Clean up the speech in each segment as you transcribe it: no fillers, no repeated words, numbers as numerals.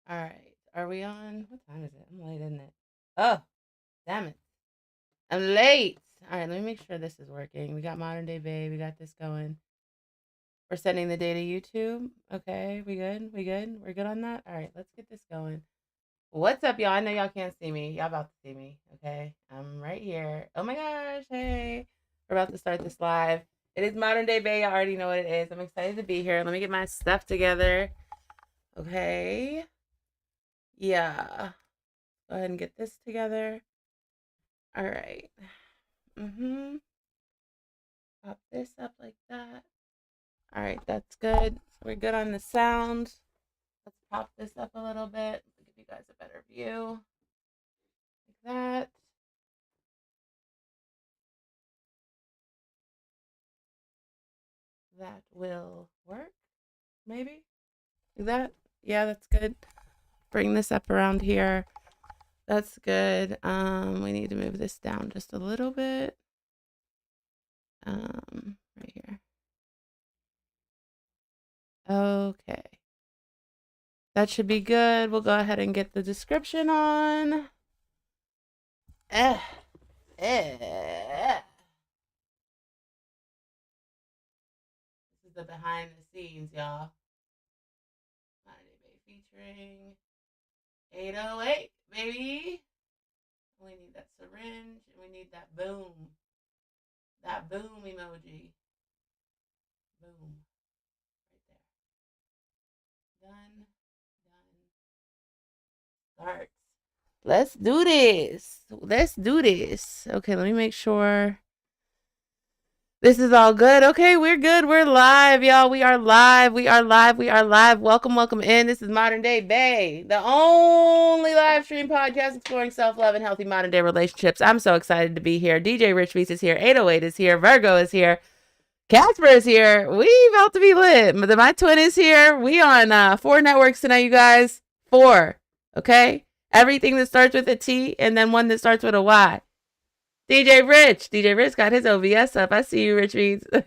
All right. Are we on? What time is it? I'm late, isn't it? Oh, damn it. I'm late. All right, let me make sure this is working. We got Modern Day Babe. We got this going. We're sending the data YouTube. Okay, we good? We good? We're good on that? All right, let's get this going. What's up, y'all? I know y'all can't see me. Y'all about to see me. Okay, I'm right here. Oh my gosh, hey. We're about to start this live. It is Modern Day Babe. I already know what it is. I'm excited to be here. Let me get my stuff together. Okay. Yeah. Go ahead and get this together. All right. Pop this up like that. All right, that's good. We're good on the sound. Let's pop this up a little bit to give you guys a better view. Like that. That will work. Maybe. Like that. Yeah, that's good. Bring this up around here. That's good. We need to move this down just a little bit. Right here. Okay. That should be good. We'll go ahead and get the description on. This is the behind the scenes, y'all. Featuring 808, baby. We need that syringe and we need that boom. That boom emoji. Boom. Right there. Done. Start. Let's do this. Let's do this. Okay, let me make sure this is all good. Okay, we're good. We're live, y'all. We are live. We are live. We are live. Welcome, welcome in. This is Modern Day Bae, the only live stream podcast exploring self-love and healthy modern day relationships. I'm so excited to be here. DJ Rich Beats is here. 808 is here. Virgo is here. Casper is here. We about to be lit. My twin is here. We on 4 networks tonight, you guys. 4. Okay? Everything that starts with a T and then one that starts with a Y. DJ Rich got his OBS up. I see you, Rich Reeds. He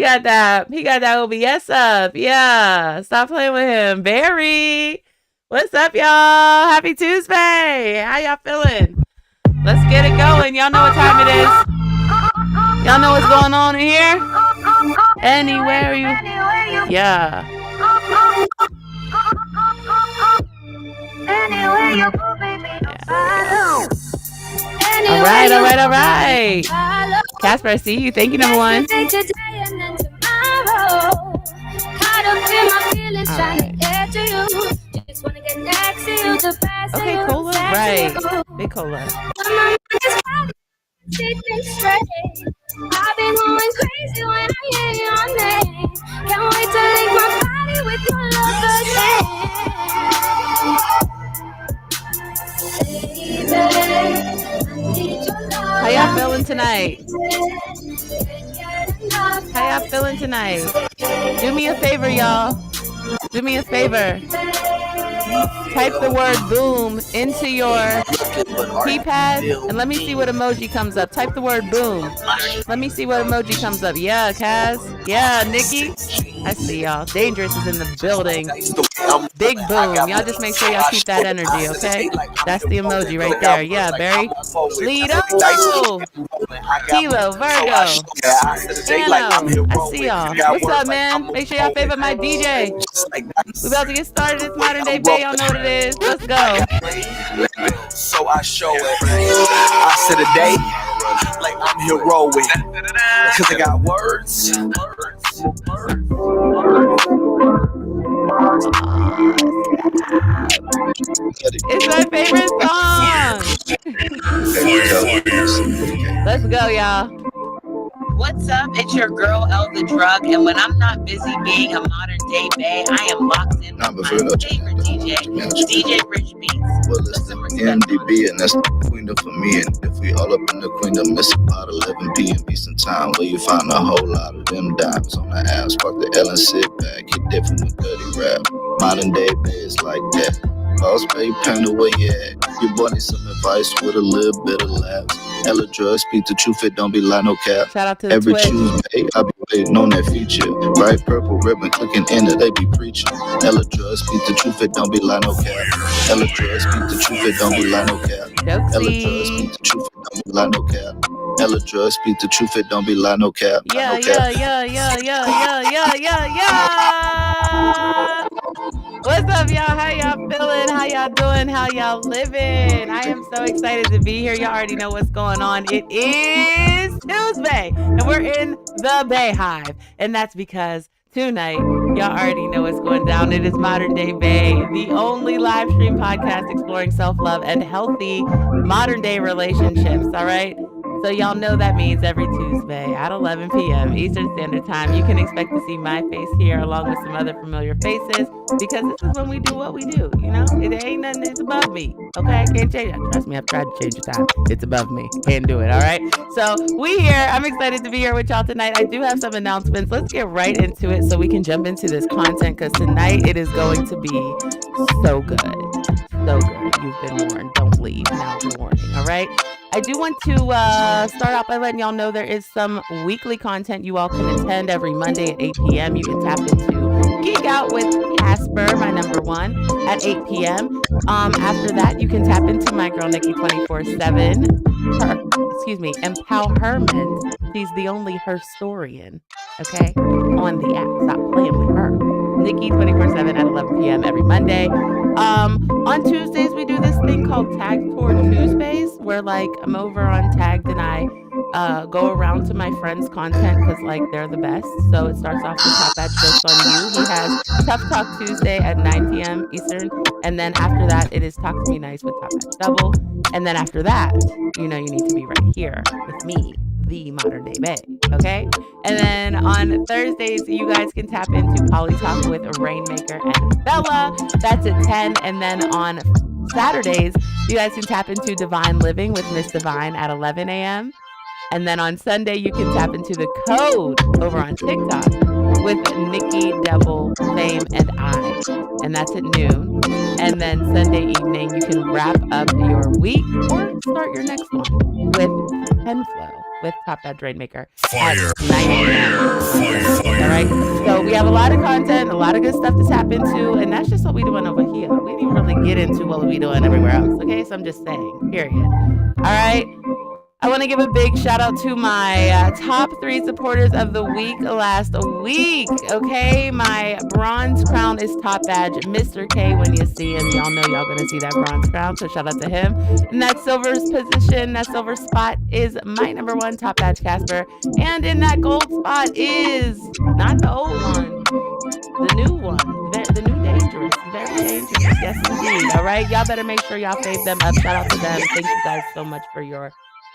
got that OBS up. Yeah. Stop playing with him. Barry. What's up, y'all? Happy Tuesday. How y'all feeling? Let's get it going. Y'all know what time it is. Y'all know what's going on in here? Anywhere you. Yeah. Anywhere you go, baby. Yeah. All right. Casper, I see you. Thank you, number 1. Right. Okay, cola. Right. Big cola. I've been going crazy when I hear your name. Can't wait to link my body with your love. How y'all feeling tonight? Do me a favor, y'all. Do me a favor. Type the word boom into your keypad and let me see what emoji comes up. Type the word boom. Let me see what emoji comes up. Yeah, Kaz. Yeah, Nikki. I see y'all. Dangerous is in the building. Big boom. Y'all just make sure y'all keep that energy, okay? That's the emoji right there. Yeah, Barry. Lido. Tilo, Virgo. Ano. I see y'all. What's up, man? Make sure y'all favorite my DJ. We about to get started. It's Modern Day Bae. Y'all know what it is. Let's go. So I show it. I said a day like I'm heroic. Cause I got words. It's my favorite song. Let's go, y'all. What's up? It's your girl, ELLE The Druggg, and when I'm not busy being a modern day bae, I am locked in with my favorite DJ, DJ Rich Beats. Well, it's the MDB, and that's the queendom for me. And if we all up in the queendom, it's about 11 p.m. Eastern time, where you find a whole lot of them diamonds on the ass. Park the L and sit back, get different with dirty rap. Modern day bae is like that. boss babe, panda where you at? Your boy needs some advice with a little bit of laughs. ELLE The Druggg, speak the truth, it don't be lie, no cap. Shout out to the Every Twitch. Tuesday, I be waiting on that feature. Bright purple ribbon, clicking in it, they be preaching. ELLE The Druggg, speak the truth, it don't be lie, no cap. ELLE The Druggg, speak the truth, it don't be lie, no cap. ELLE The Druggg, speak the truth, it don't be lie, no cap. ELLE The Druggg, speak the truth, it don't be lie, no cap. Yeah. What's up, y'all? How y'all feeling? How y'all doing? How y'all living? I am so excited to be here. Y'all already know what's going on. It is Tuesday, and we're in the Bay Hive. And that's because tonight, y'all already know what's going down. It is Modern Day Bay, the only live stream podcast exploring self-love and healthy modern day relationships, all right? So y'all know that means every Tuesday at 11 p.m. Eastern Standard Time, you can expect to see my face here along with some other familiar faces, because this is when we do what we do, you know? It ain't nothing, it's above me, okay? I can't change it. Trust me, I've tried to change the time. It's above me. Can't do it, all right? So we here. I'm excited to be here with y'all tonight. I do have some announcements. Let's get right into it so we can jump into this content, because tonight it is going to be so good. So good. You've been warned. Don't leave. Now's your warning, all right? I do want to start off by letting y'all know there is some weekly content you all can attend every Monday at 8 p.m. You can tap into Geek Out with Casper, my number one, at 8 p.m. After that, you can tap into my girl Nikki 24/7. Empowerment. She's the only historian, okay, on the app. Stop playing with her. Nikki 24/7 at 11 p.m. every Monday. On Tuesdays, we do this thing called Tag Tour Tuesdays, where like I'm over on Tagged and I go around to my friends' content because like they're the best. So it starts off with Top Badge Jokes on You. He has Tough Talk Tuesday at 9 p.m. Eastern. And then after that, it is Talk to Me Nice with Top Badge Double. And then after that, you know you need to be right here with me, the Modern Day Bay, okay? And then on Thursdays, you guys can tap into Poly Talk with Rainmaker and Bella. That's at 10. And then on Saturdays, you guys can tap into Divine Living with Miss Divine at 11 a.m. And then on Sunday, you can tap into The Code over on TikTok with Nikki, Devil, Fame, and I. And that's at noon. And then Sunday evening, you can wrap up your week or start your next one with Pen Flow with Top Badge Rainmaker at 9 a.m. All right. So we have a lot of content, a lot of good stuff to tap into, and that's just what we're doing over here. We didn't even really get into what we're doing everywhere else. Okay. So I'm just saying, period. All right. I want to give a big shout out to my top 3 supporters of the week last week. Okay, my bronze crown is Top Badge Mr. K. When you see him, y'all know y'all gonna see that bronze crown, so shout out to him. And that silver's position, that silver spot is my number 1, Top Badge Casper. And in that gold spot is not the old one, the new one, the new dangerous, very dangerous. Yes, indeed. All right, y'all better make sure y'all fave them up. Shout out to them. Thank you guys so much for your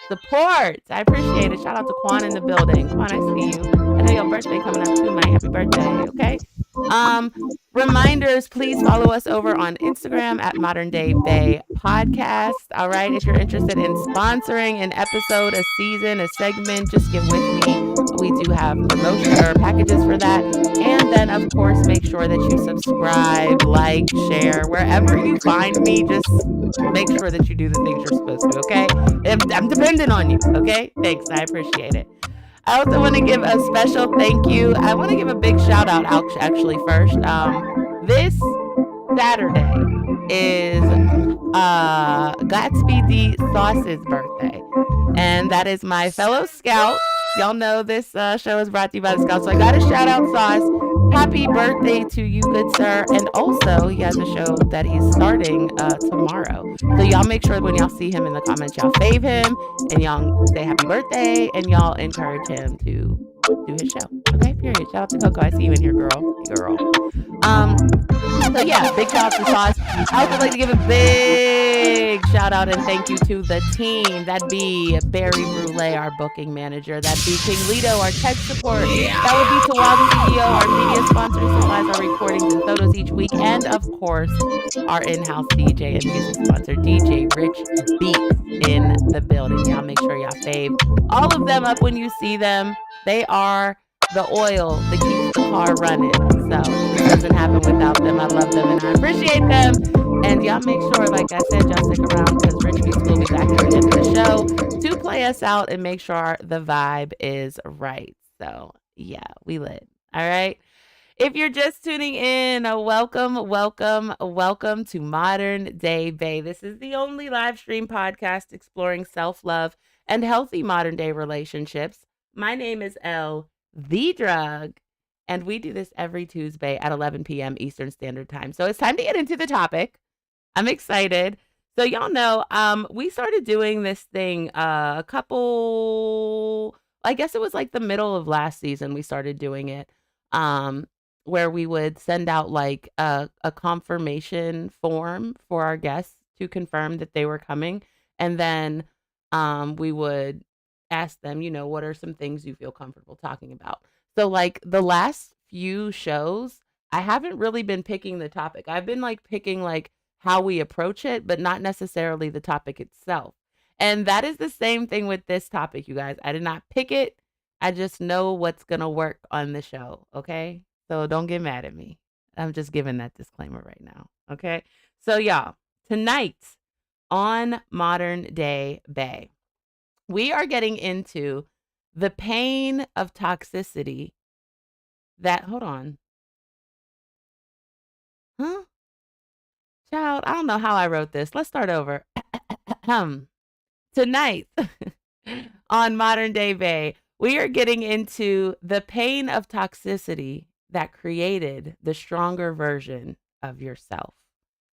support. I appreciate it. Shout out to Quan in the building. Quan, I see you. I know your birthday coming up too, man. Happy birthday, okay? Reminders, please follow us over on Instagram at Modern Day Bay Podcast. All right. If you're interested in sponsoring an episode, a season, a segment, just get with me. We do have promotion or packages for that. And then, of course, make sure that you subscribe, like, share, wherever you find me. Just make sure that you do the things you're supposed to, okay? I'm dependent on you, okay? Thanks. I appreciate it. I also want to give a special thank you. I want to give a big shout out actually first. This Saturday is Godspeed Sauce's birthday. And that is my fellow scout. Y'all know this show is brought to you by the Scouts. So I got to shout out Sauce. Happy birthday to you, good sir. And also, he has a show that he's starting tomorrow. So y'all make sure when y'all see him in the comments, y'all fave him and y'all say happy birthday and y'all encourage him to do his show. Okay, period. Shout out to Coco. I see you in here, girl. So yeah, big shout out to Sauce. I also like to give a big shout out and thank you to the team. That'd be Barry Brule, our booking manager. That'd be King Lito, our tech support. That would be Tawag CEO, our media sponsor, who supplies our recordings and photos each week. And of course, our in-house DJ and music sponsor, DJ Rich Beats, in the building. Y'all make sure y'all fave all of them up when you see them. They are the oil that keeps the car running. So it doesn't happen without them. I love them and I appreciate them. And y'all make sure, like I said, y'all stick around because Rich Beats will be back at the end of the show to play us out and make sure the vibe is right. So, yeah, we lit. All right. If you're just tuning in, welcome, welcome, welcome to Modern Day Bay. This is the only live stream podcast exploring self-love and healthy modern day relationships. My name is ELLE The Druggg, and we do this every Tuesday at 11 p.m. Eastern Standard Time. So it's time to get into the topic. I'm excited. So y'all know, we started doing this thing a couple, I guess it was like the middle of last season we started doing it, where we would send out like a confirmation form for our guests to confirm that they were coming. And then we would ask them, what are some things you feel comfortable talking about? So like the last few shows, I haven't really been picking the topic. I've been like picking like how we approach it, but not necessarily the topic itself. And that is the same thing with this topic, you guys. I did not pick it. I just know what's going to work on the show. Okay. So don't get mad at me. I'm just giving that disclaimer right now. Okay. So, y'all, tonight on Modern Day Bay, we are getting into the pain of toxicity that, hold on. Huh? Child, I don't know how I wrote this. Let's start over. Tonight on Modern Day Bay, we are getting into the pain of toxicity that created the stronger version of yourself.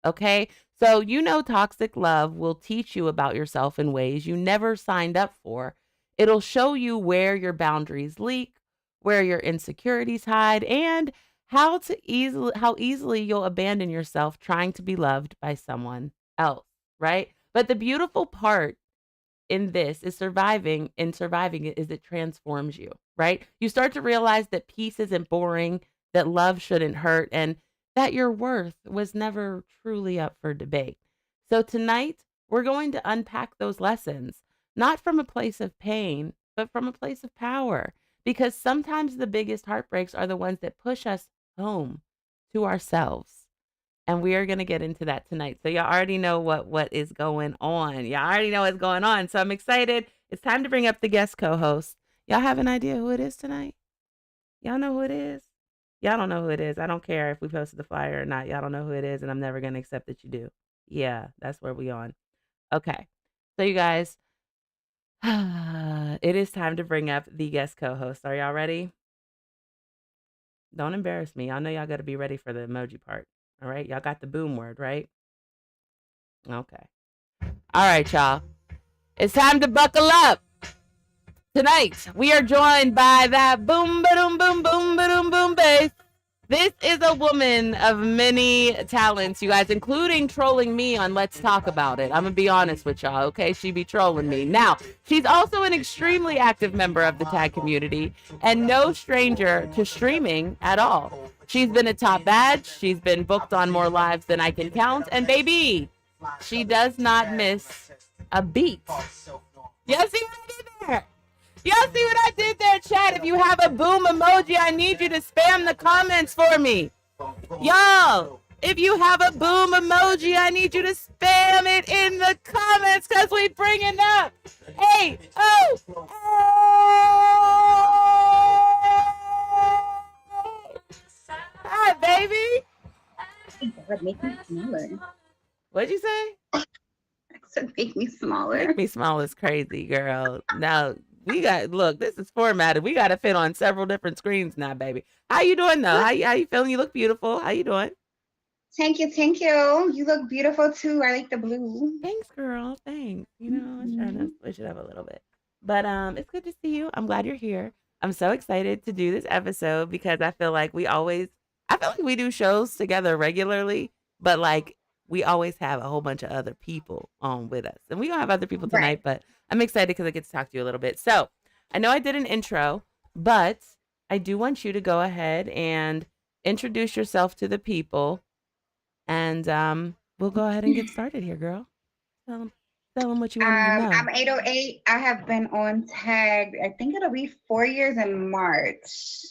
Okay? So, toxic love will teach you about yourself in ways you never signed up for. It'll show you where your boundaries leak, where your insecurities hide, and how easily you'll abandon yourself trying to be loved by someone else, right? But the beautiful part in this is surviving it is it transforms you, right? You start to realize that peace isn't boring, that love shouldn't hurt, and that your worth was never truly up for debate. So tonight, we're going to unpack those lessons, not from a place of pain, but from a place of power. Because sometimes the biggest heartbreaks are the ones that push us home to ourselves. And we are going to get into that tonight. So y'all already know what is going on. Y'all already know what's going on. So I'm excited. It's time to bring up the guest co-host. Y'all have an idea who it is tonight? Y'all know who it is? Y'all don't know who it is. I don't care if we posted the flyer or not. Y'all don't know who it is, and I'm never going to accept that you do. Yeah, that's where we on. Okay. So you guys, it is time to bring up the guest co-host. Are y'all ready? Don't embarrass me. I know y'all got to be ready for the emoji part. All right. Y'all got the boom word, right? Okay. All right, y'all. It's time to buckle up. Tonight, we are joined by that boom, ba-doom, boom, boom, ba-doom, boom bass. This is a woman of many talents, you guys, including trolling me on Let's Talk About It. I'm going to be honest with y'all, okay? She be trolling me. Now, she's also an extremely active member of the tag community and no stranger to streaming at all. She's been a top badge. She's been booked on more lives than I can count. And baby, she does not miss a beat. Y'all see what I did there? Y'all see what I did there, chat? If you have a boom emoji, I need you to spam the comments for me. Y'all, if you have a boom emoji, I need you to spam it in the comments because we bringing up. Hey, oh, hi, baby. God, make me smaller. What'd you say? I said make me smaller. Make me small is crazy, girl. Now, look, this is formatted. We got to fit on several different screens now, baby. How you doing, though? How you feeling? You look beautiful. How you doing? Thank you, thank you. You look beautiful, too. I like the blue. Thanks, girl. Thanks. I was trying to switch it up a little bit. But it's good to see you. I'm glad you're here. I'm so excited to do this episode because I feel like we do shows together regularly, but like we always have a whole bunch of other people on with us. And we don't have other people tonight, Right. but I'm excited because I get to talk to you a little bit. So I know I did an intro, but I do want you to go ahead and introduce yourself to the people. And we'll go ahead and get started here, girl. Tell them what you want to know. I'm 808. I have been on tag, I think it'll be 4 years in March.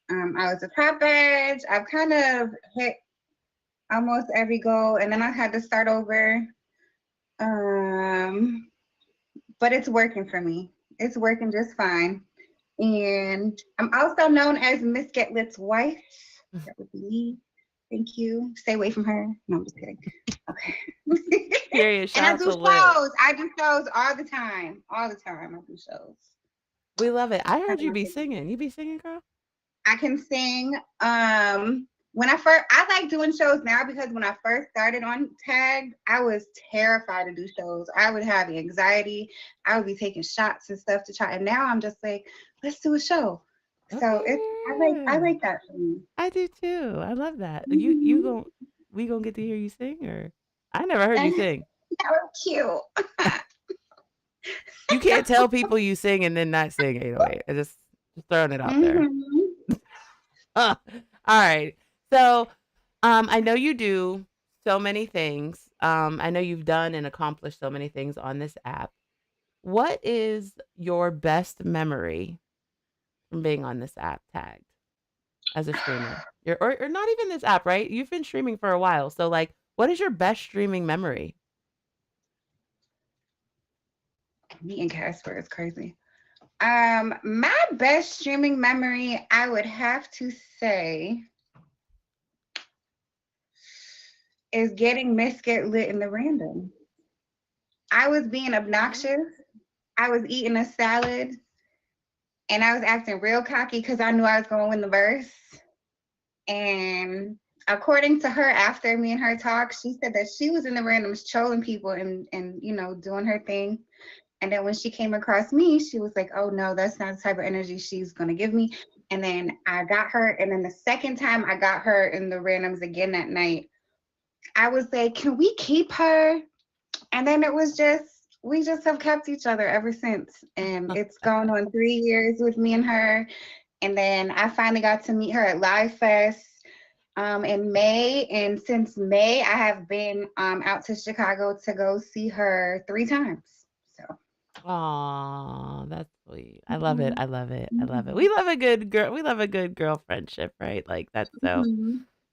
I was a top edge. I've kind of hit almost every goal, and then I had to start over. But it's working for me. It's working just fine. And I'm also known as Miss Get Lit's wife. That would be me. Thank you. Stay away from her. No, I'm just kidding. Okay. Period. And I Shout do to shows. Lit. I do shows all the time. All the time. I do shows. We love it. I heard you be singing. You be singing, girl? I can sing. I like doing shows now because when I first started on Tag, I was terrified to do shows. I would have anxiety. I would be taking shots and stuff to try. And now I'm just like, let's do a show. Okay, So I like that for me. I do too. I love that. Mm-hmm. We gonna get to hear you sing, or I never heard you sing. That was cute. You can't tell people you sing and then not sing 808. I just throwing it out there. All right. So, I know you do so many things. I know you've done and accomplished so many things on this app. What is your best memory from being on this app, Tagged, as a streamer? Or not even this app, right? You've been streaming for a while. So, like, what is your best streaming memory? Me and Casper is crazy. My best streaming memory, I would have to say, is getting Miss Get Lit in the random. I was being obnoxious. I was eating a salad, and I was acting real cocky because I knew I was going to win the verse. And according to her, after me and her talk, she said that she was in the randoms trolling people and doing her thing. And then when she came across me, she was like, oh no, that's not the type of energy she's gonna give me. And then I got her, and then the second time I got her in the randoms again that night, I was like, can we keep her? And then it was we just have kept each other ever since. And it's gone on 3 years with me and her. And then I finally got to meet her at Live Fest in May. And since May, I have been out to Chicago to go see her 3 times. So. Aw, that's sweet. I love it. I love it. I love it. We love a good girl. We love a good girl friendship, right? Like that's so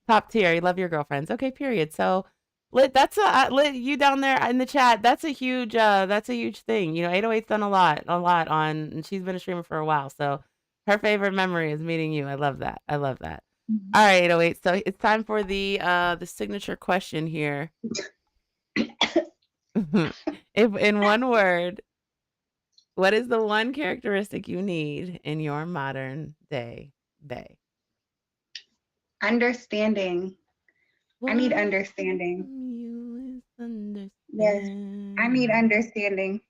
top tier. You love your girlfriends. Okay, period. So Lit, that's Lit, you down there in the chat. That's a huge thing. You know, 808's done a lot on, and she's been a streamer for a while. So her favorite memory is meeting you. I love that. I love that. All right, 808. So it's time for the signature question here. If in one word, what is the one characteristic you need in your modern day bae? Understanding. I need understanding. Yes, I need understanding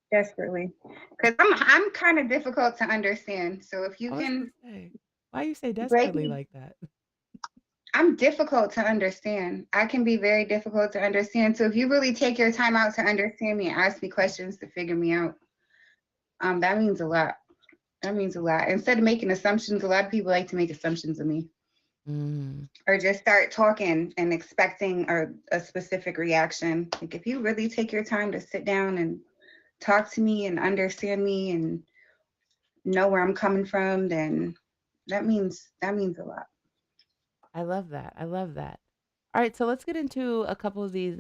desperately, because I'm kind of difficult to understand. So if you can, why you say desperately like that? I'm difficult to understand. I can be very difficult to understand. So if you really take your time out to understand me and ask me questions to figure me out, that means a lot. That means a lot. Instead of making assumptions, a lot of people like to make assumptions of me. Or just start talking and expecting a specific reaction. Like if you really take your time to sit down and talk to me and understand me and know where I'm coming from, then that means a lot. I love that. I love that. All right, so let's get into a couple of these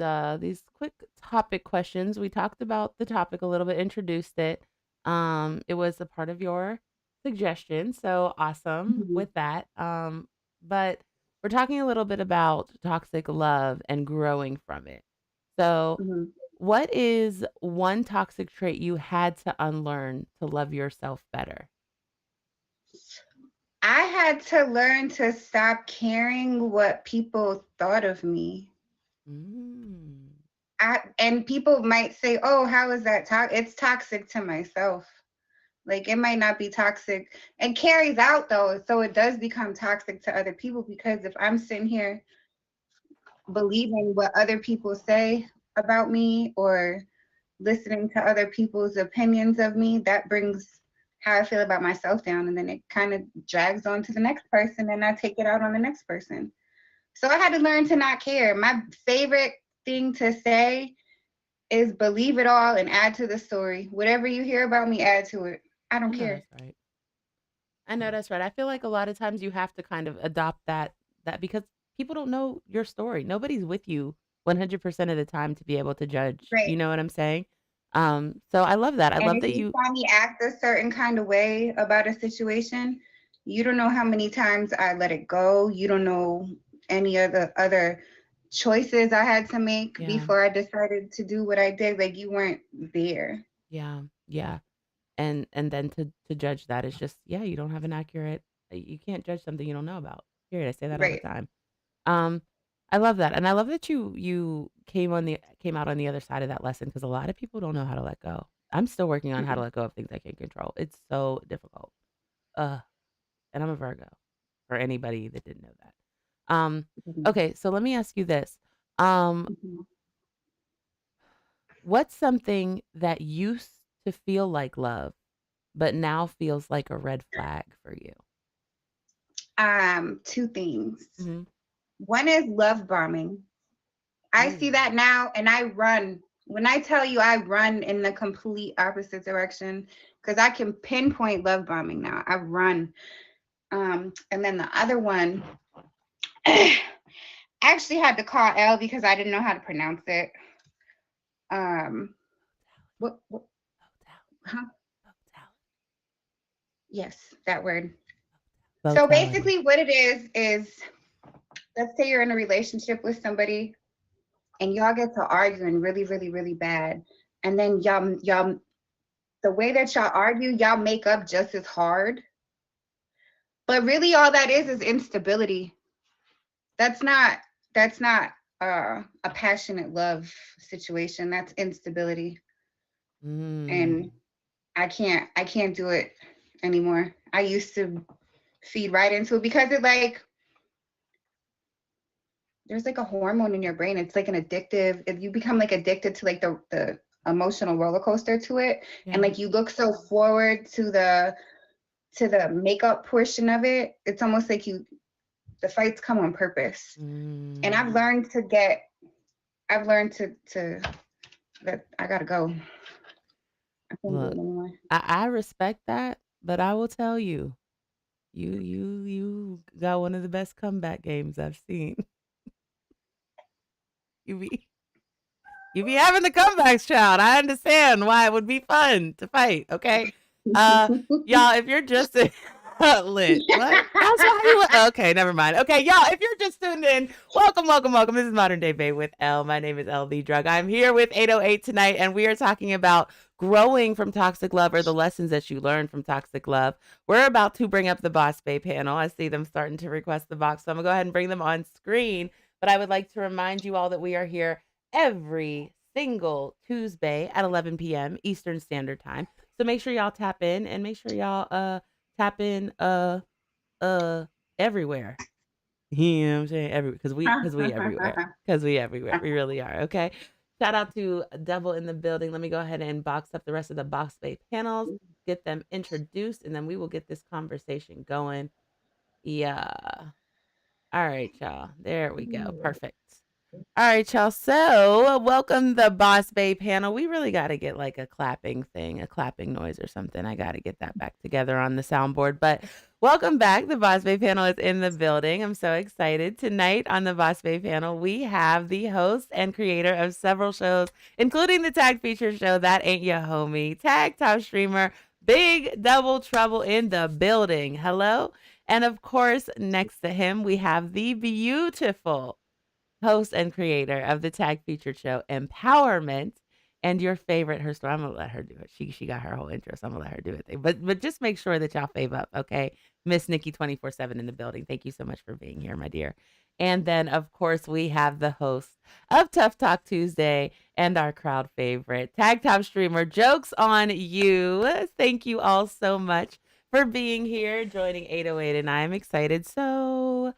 quick topic questions. We talked about the topic a little bit, introduced it. It was a part of your suggestion, so awesome with that. But we're talking a little bit about toxic love and growing from it. So, what is one toxic trait you had to unlearn to love yourself better? I had to learn to stop caring what people thought of me. And people might say, oh, how is that it's toxic to myself. Like it might not be toxic. It carries out though, so it does become toxic to other people, because if I'm sitting here believing what other people say about me or listening to other people's opinions of me, that brings how I feel about myself down, and then it kind of drags on to the next person, and I take it out on the next person. So I had to learn to not care. My favorite thing to say is believe it all and add to the story. Whatever you hear about me, add to it. I don't care. That's right. I know that's right. I feel like a lot of times you have to kind of adopt that because people don't know your story. Nobody's with you 100% of the time to be able to judge. You Right. know what I'm saying? So I love that. I And love if that you you. saw me act a certain kind of way about a situation, you don't know how many times I let it go. You don't know any of the other choices I had to make Yeah. before I decided to do what I did. Like, you weren't there. Yeah. Yeah. And then to judge that is just, yeah, you don't have an accurate. You can't judge something you don't know about. Period. I say that all the Right. time. Um, I love that, and I love that you came out on the other side of that lesson because a lot of people don't know how to let go. I'm still working on how to Mhm. let go of things I can't control. It's so difficult. Uh, and I'm a Virgo. For anybody that didn't know that. Mhm. Okay, so let me ask you this. Um, Mhm. what's something that used to feel like love, but now feels like a red flag for you? Two things. Mhm. One is love bombing. I see Ooh. that now and I run. When I tell you I run in the complete opposite direction, because I can pinpoint love bombing now. I run. And then the other one, I actually had to call Elle because I didn't know how to pronounce it. What huh? Yes, that word. So Totality. basically what it is let's say you're in a relationship with somebody and y'all get to arguing really, really, really bad. And then y'all the way that y'all argue, y'all make up just as hard. But really all that is instability. That's not a passionate love situation. That's instability. Mm. And I can't do it anymore. I used to feed right into it because it like there's like a hormone in your brain. It's like an addictive. If you become like addicted to like the emotional roller coaster to it, and Yeah. like you look so forward to the makeup portion of it, it's almost like the fights come on purpose. And I've Mm. learned to that I gotta go. I can't do it Look, anymore. I respect that, but I will tell you, you got one of the best comeback games I've seen. You be you be having the comebacks, child. I understand why it would be fun to fight. Okay, y'all, if you're just lit, what? That's why you. Okay, never mind. Okay, y'all, if you're just tuned in, welcome, welcome, welcome. This is Modern Day Babe with Elle. My name is Elle The Druggg. I'm here with 808 tonight, and we are talking about growing from toxic love or the lessons that you learned from toxic love. We're about to bring up the Boss Babe panel. I see them starting to request the box, so I'm gonna go ahead and bring them on screen. But I would like to remind you all that we are here every single Tuesday at 11 p.m. Eastern Standard Time. So make sure y'all tap in and make sure y'all tap in uh everywhere. You know what I'm saying? Everywhere because we everywhere. Because we everywhere. We really are. Okay. Shout out to Devil in the building. Let me go ahead and box up the rest of the Box Bay panels, get them introduced, and then we will get this conversation going. Yeah. All right, y'all. There we go. Perfect. All right, y'all. So, welcome the Boss Bay panel. We really got to get like a clapping thing, a clapping noise or something. I got to get that back together on the soundboard. But welcome back. The Boss Bay panel is in the building. I'm so excited. Tonight on the Boss Bay panel, we have the host and creator of several shows, including the tag feature show, That Ain't Ya Homie, tag top streamer, Big Double Trouble in the building. Hello. And of course, next to him, we have the beautiful host and creator of the tag featured show Empowerment, and your favorite her story. I'm gonna let her do it. She got her whole intro, so I'm gonna let her do it. But just make sure that y'all fave up, okay? Miss Nikki 24/7 in the building. Thank you so much for being here, my dear. And then of course we have the host of Tough Talk Tuesday and our crowd favorite tag top streamer Jokes on You. Thank you all so much for being here, joining 808, and I am excited. So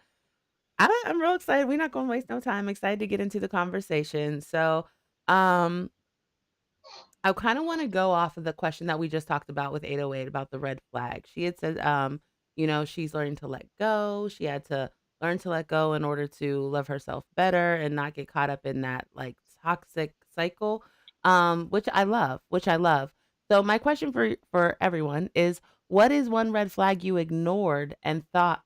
I'm real excited. We're not going to waste no time. I'm excited to get into the conversation. So, um, I kind of want to go off of the question that we just talked about with 808 about the red flag. She had said, she's learning to let go. She had to learn to let go in order to love herself better and not get caught up in that like toxic cycle, which I love, which I love. So my question for everyone is, what is one red flag you ignored and thought,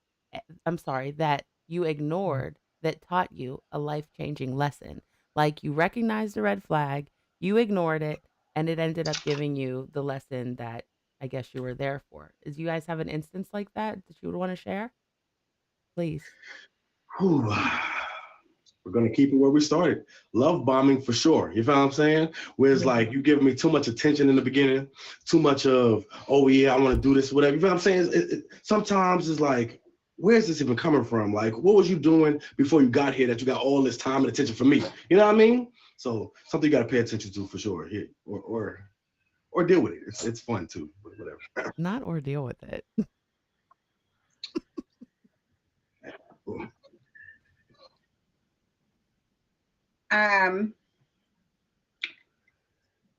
I'm sorry, that you ignored that taught you a life-changing lesson. Like you recognized the red flag, you ignored it, and it ended up giving you the lesson that I guess you were there for. Is you guys have an instance like that you would want to share? Please. Whew. We're gonna keep it where we started. Love bombing for sure. You feel what I'm saying? Where it's like you giving me too much attention in the beginning, too much of, oh yeah, I want to do this, whatever. You feel what I'm saying? Sometimes it's like, where's this even coming from? Like, what was you doing before you got here that you got all this time and attention from me? You know what I mean? So something you got to pay attention to for sure. Yeah, or deal with it. It's fun too, but whatever. Not or deal with it.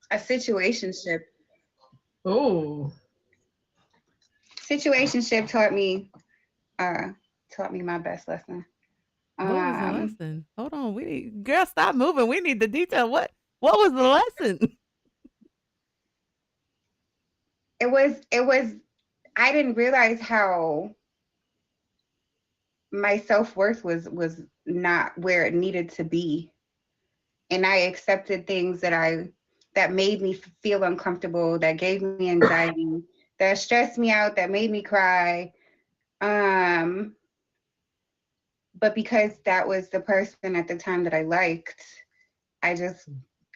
A situationship. Oh. Situationship taught me my best lesson. What was the lesson? Hold on, girl, stop moving. We need the detail. What was the lesson? It was I didn't realize how my self-worth was not where it needed to be. And I accepted things that made me feel uncomfortable, that gave me anxiety, that stressed me out, that made me cry. But because that was the person at the time that I liked, I just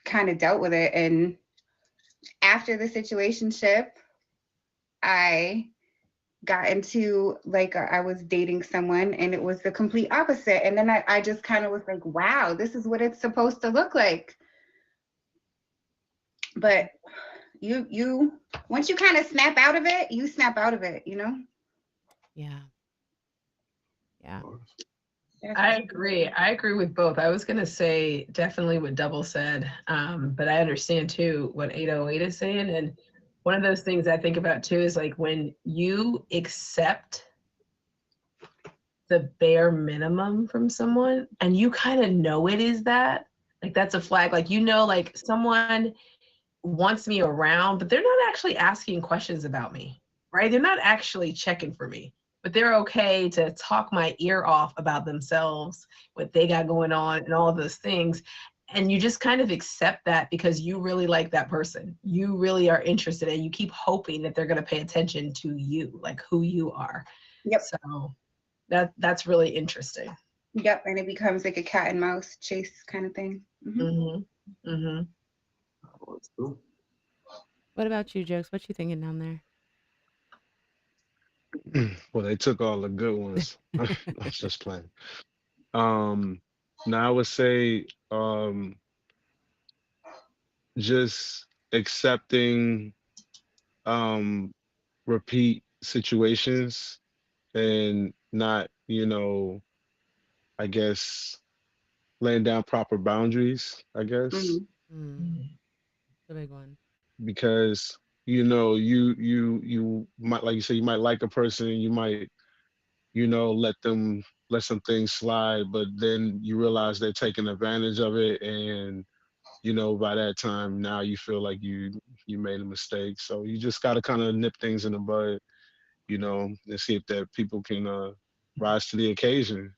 kind of dealt with it. And after the situationship, I got into I was dating someone and it was the complete opposite. And then I just kind of was like, wow, this is what it's supposed to look like. But you once you kind of snap out of it, you snap out of it, you know? Yeah. I agree with both. I was gonna say definitely what Double said, but I understand too what 808 is saying. And one of those things I think about too is like when you accept the bare minimum from someone and you kind of know it is that, like that's a flag. Like, you know, like someone wants me around, but they're not actually asking questions about me, right? They're not actually checking for me, but they're okay to talk my ear off about themselves, what they got going on and all of those things. And you just kind of accept that because you really like that person. You really are interested and you keep hoping that they're going to pay attention to you, like who you are. Yep. So that's really interesting. Yep. And it becomes like a cat and mouse chase kind of thing. Mm-hmm. Mm-hmm. What about you, Jokes? What you thinking down there? Well, they took all the good ones. I was just playing. Now I would say just accepting repeat situations and not, I guess laying down proper boundaries, I guess. It's a big one. Because you might, like you say, you might like a person, you might let some things slide, but then you realize they're taking advantage of it, and by that time now you feel like you made a mistake. So you just got to kind of nip things in the bud, and see if that people can rise to the occasion.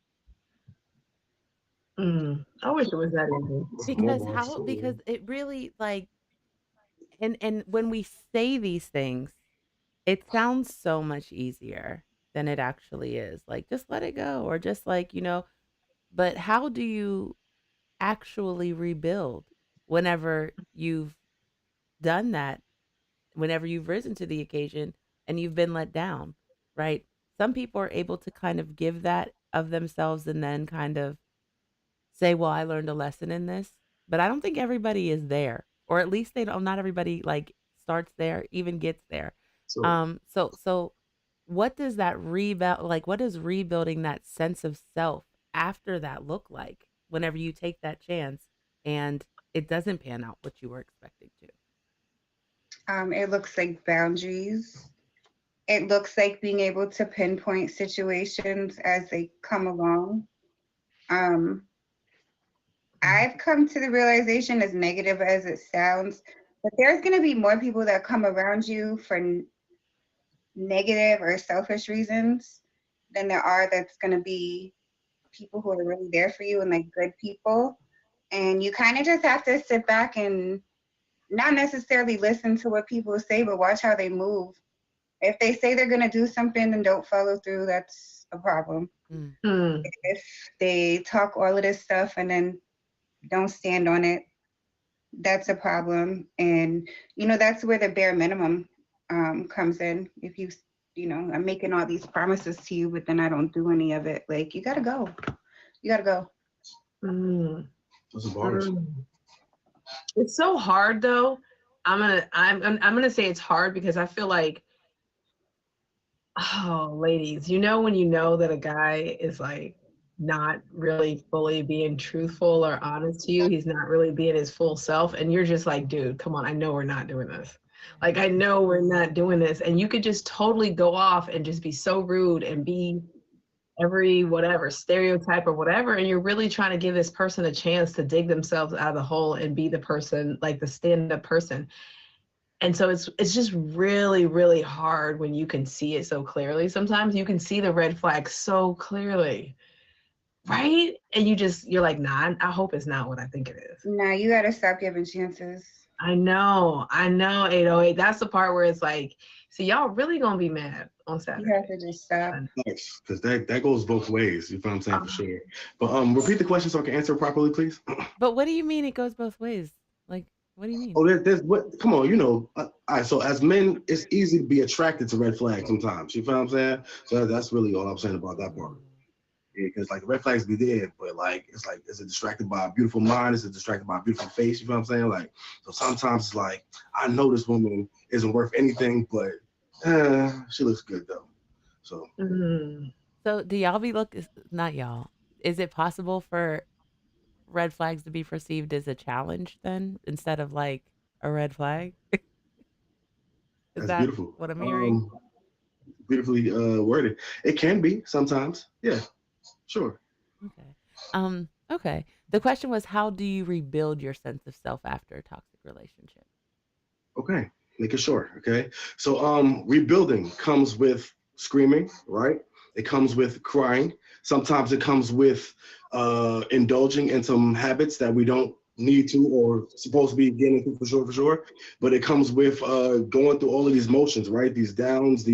I wish it was that easy. Because it really and when we say these things, it sounds so much easier than it actually is. Like, just let it go, or just but how do you actually rebuild whenever you've done that, whenever you've risen to the occasion and you've been let down, right? Some people are able to kind of give that of themselves and then kind of say, well, I learned a lesson in this, but I don't think everybody is there, or at least they don't, not everybody starts there, even gets there. So what does that what does rebuilding that sense of self after that look like whenever you take that chance and it doesn't pan out what you were expecting to? It looks like boundaries. It looks like being able to pinpoint situations as they come along. I've come to the realization, as negative as it sounds, that there's going to be more people that come around you for negative or selfish reasons than there are that's going to be people who are really there for you and like good people. And you kind of just have to sit back and not necessarily listen to what people say, but watch how they move. If they say they're going to do something and don't follow through, that's a problem. If they talk all of this stuff and then don't stand on it, that's a problem. And, you know, that's where the bare minimum comes in. If you know, I'm making all these promises to you, but then I don't do any of it. Like, you got to go. You got to go. Those are bars. It's so hard though. I'm gonna say it's hard because I feel like, oh, ladies, you know when you know that a guy is like not really fully being truthful or honest to you, he's not really being his full self, and you're just like, dude, come on, I know we're not doing this. Like, I know we're not doing this, and you could just totally go off and just be so rude and be every whatever stereotype or whatever, and you're really trying to give this person a chance to dig themselves out of the hole and be the person, like the stand-up person. And so it's just really, really hard when you can see it so clearly. Sometimes you can see the red flag so clearly, right? And you're like, nah, I hope it's not what I think it is. Nah, you gotta stop giving chances. I know 808. That's the part where it's like, see, y'all really gonna be mad on Saturday. You have to just stop. Because that goes both ways. You know what I'm saying? For sure. But repeat the question so I can answer properly, please. But what do you mean it goes both ways? Like, what do you mean? Oh, there's what? Come on, you know. All right, so as men, it's easy to be attracted to red flags sometimes. You feel what I'm saying? So that's really all I'm saying about that part. Yeah, because like red flags be there, but like it's like, is it distracted by a beautiful mind? Is it distracted by a beautiful face? You feel what I'm saying? Like, so sometimes it's like, I know this woman isn't worth anything, but she looks good though. So. So do y'all not y'all? Is it possible for red flags to be perceived as a challenge then instead of like a red flag? That's beautiful. What I'm hearing? Beautifully worded. It can be sometimes. Yeah, sure. Okay. Okay. The question was, how do you rebuild your sense of self after a toxic relationship? Okay. Make it short. Okay. So rebuilding comes with screaming, right? It comes with crying. Sometimes it comes with indulging in some habits that we don't need to or supposed to be getting into for sure. But it comes with going through all of these motions, right? These downs,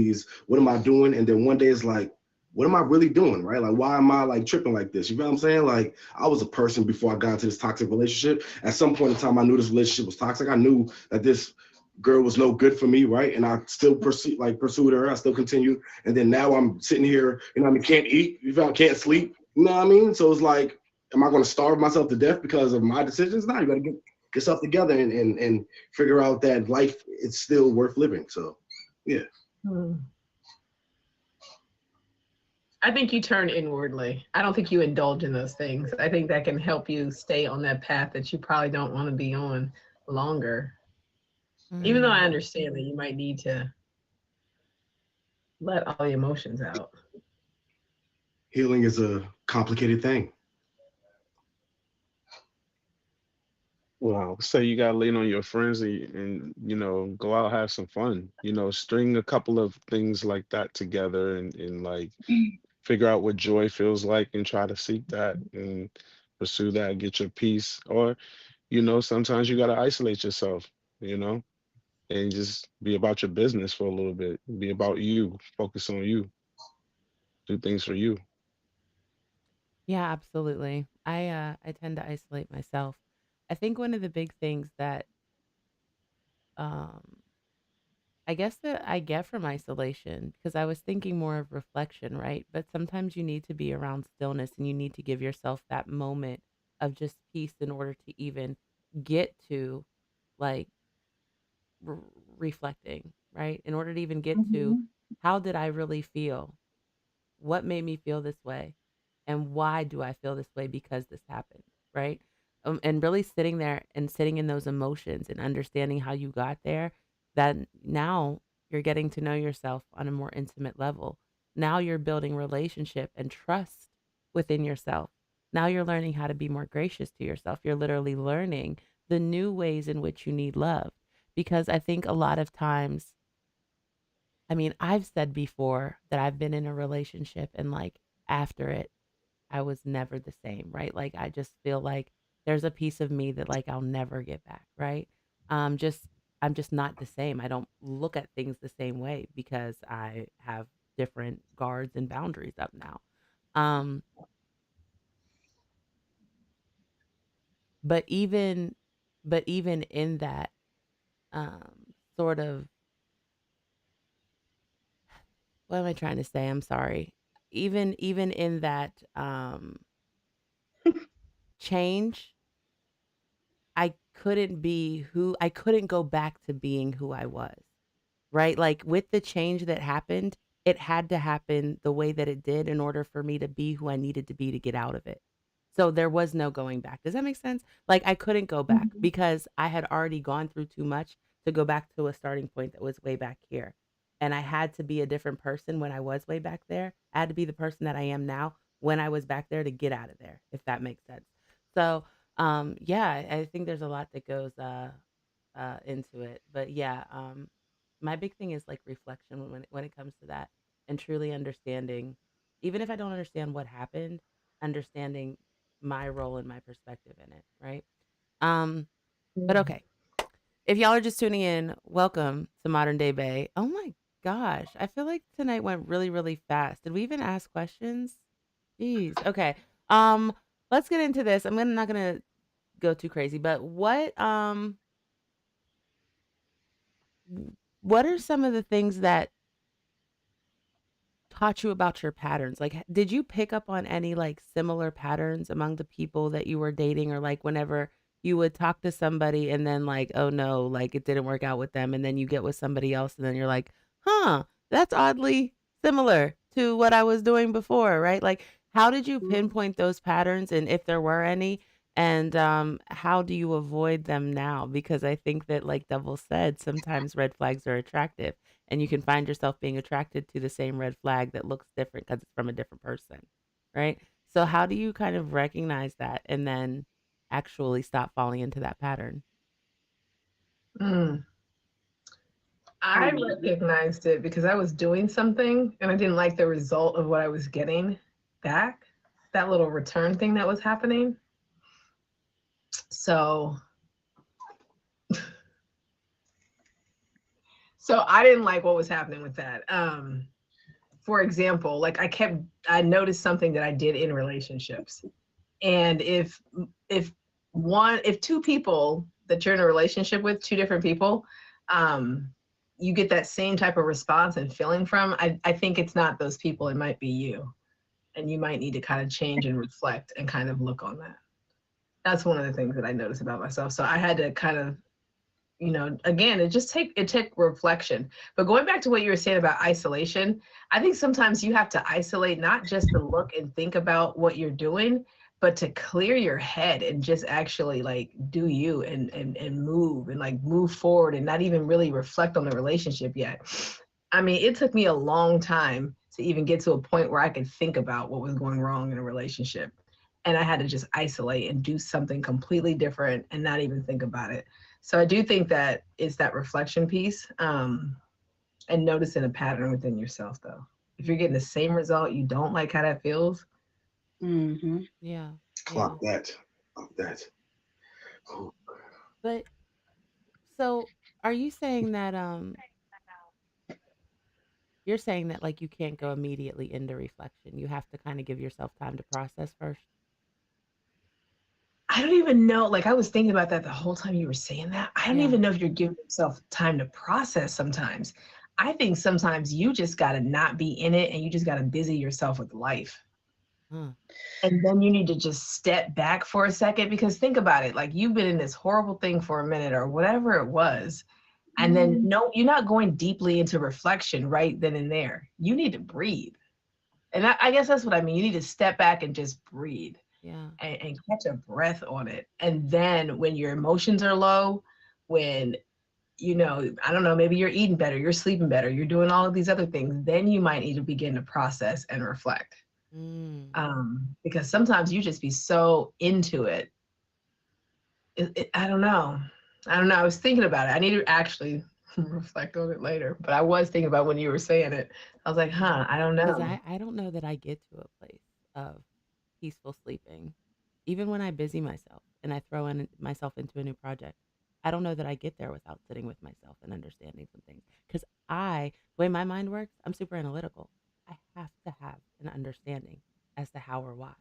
what am I doing? And then one day it's like, what am I really doing, right? Like, why am I like tripping like this? You know what I'm saying? Like, I was a person before I got into this toxic relationship. At some point in time, I knew this relationship was toxic. I knew that this girl was no good for me, right? And I still pursued her. I still continued. And then now I'm sitting here, you know what I mean, can't eat, can't sleep. You know what I mean? So it's like, am I going to starve myself to death because of my decisions? No, you got to get yourself together and figure out that life is still worth living. So, yeah. I think you turn inwardly. I don't think you indulge in those things. I think that can help you stay on that path that you probably don't want to be on longer. Even though I understand that you might need to let all the emotions out. Healing is a complicated thing. Wow. So you gotta lean on your friends and you know, go out, have some fun. You know, string a couple of things like that together and like figure out what joy feels like and try to seek that and pursue that, get your peace. Or, you know, sometimes you gotta isolate yourself, you know, and just be about your business for a little bit. Be about you, focus on you, do things for you. Yeah, absolutely. I tend to isolate myself. I think one of the big things that um I guess that I get from isolation, because I was thinking more of reflection, right? But sometimes you need to be around stillness and you need to give yourself that moment of just peace in order to even get to like r reflecting, right? In order to even get to, how did I really feel? What made me feel this way? And why do I feel this way because this happened, right? And really sitting there and sitting in those emotions and understanding how you got there, that now you're getting to know yourself on a more intimate level. Now you're building relationship and trust within yourself. Now you're learning how to be more gracious to yourself. You're literally learning the new ways in which you need love. Because I think a lot of times, I mean, I've said before that I've been in a relationship and like after it, I was never the same, right? Like I just feel like there's a piece of me that like I'll never get back, right? Just I'm just not the same. I don't look at things the same way because I have different guards and boundaries up now. Um, but even but even in that sort of what am I trying to say? I'm sorry. Even in that change, I couldn't go back to being who I was. Right? Like with the change that happened, it had to happen the way that it did in order for me to be who I needed to be to get out of it. So there was no going back. Does that make sense? Like I couldn't go back Mhm. because I had already gone through too much to go back to a starting point that was way back here. And I had to be a different person when I was way back there. I had to be the person that I am now when I was back there to get out of there, if that makes sense. So, yeah, I think there's a lot that goes into it. But yeah, my big thing is like reflection when it comes to that and truly understanding, even if I don't understand what happened, understanding my role and my perspective in it, right? Um, but Mm. okay, if y'all are just tuning in, welcome to Modern Day Bay. Oh my gosh, I feel like tonight went really, really fast. Did we even ask questions? Jeez. Okay. Um, let's get into this. Not gonna go too crazy, but what are some of the things that taught you about your patterns? Like, did you pick up on any like similar patterns among the people that you were dating, or like whenever you would talk to somebody and then like, oh no, like it didn't work out with them, and then you get with somebody else, and then you're like, huh, that's oddly similar to what I was doing before, right? Like, how did you pinpoint those patterns, and if there were any? And how do you avoid them now? Because I think that, like Devil said, sometimes red flags are attractive and you can find yourself being attracted to the same red flag that looks different because it's from a different person, right? So how do you kind of recognize that and then actually stop falling into that pattern? Mm. I I mean, recognized it because I was doing something and I didn't like the result of what I was getting back. That little return thing that was happening. So so I didn't like what was happening with that. For example, like I noticed something that I did in relationships. And if if two people that you're in a relationship with, two different people, um, you get that same type of response and feeling from, I think it's not those people, it might be you. And you might need to kind of change and reflect and kind of look on that. That's one of the things that I noticed about myself. So I had to kind of, again, it took reflection. But going back to what you were saying about isolation, I think sometimes you have to isolate, not just to look and think about what you're doing, but to clear your head and just actually like do you and move and like move forward and not even really reflect on the relationship yet. I mean, it took me a long time to even get to a point where I could think about what was going wrong in a relationship. And I had to just isolate and do something completely different and not even think about it. So I do think that it's that reflection piece, and noticing a pattern within yourself, though. If you're getting the same result, you don't like how that feels. mm-hmm. Yeah. Yeah. Clock that. Clock that. Oh, But so are you saying that you're saying that like you can't go immediately into reflection. You have to kind of give yourself time to process first. I don't even know. Like, I was thinking about that the whole time you were saying that. I don't Yeah. even know if you're giving yourself time to process sometimes. I think sometimes you just got to not be in it and you just got to busy yourself with life. Huh. And then you need to just step back for a second, because think about it, like you've been in this horrible thing for a minute or whatever it was. And then no, you're not going deeply into reflection right then and there. You need to breathe. And I guess that's what I mean. You need to step back and just breathe Yeah. and catch a breath on it. And then when your emotions are low, when, I don't know, maybe you're eating better, you're sleeping better, you're doing all of these other things, then you might need to begin to process and reflect. Mm. Because sometimes you just be so into it. I don't know. I don't know. I was thinking about it. I need to actually reflect on it later. But I was thinking about when you were saying it. I was like, Yeah. I don't Because know. I don't know that I get to a place of peaceful sleeping. Even when I busy myself and I throw in myself into a new project, I don't know that I get there without sitting with myself and understanding some things. Because the way my mind works, I'm super analytical. I have to have an understanding as to how or why.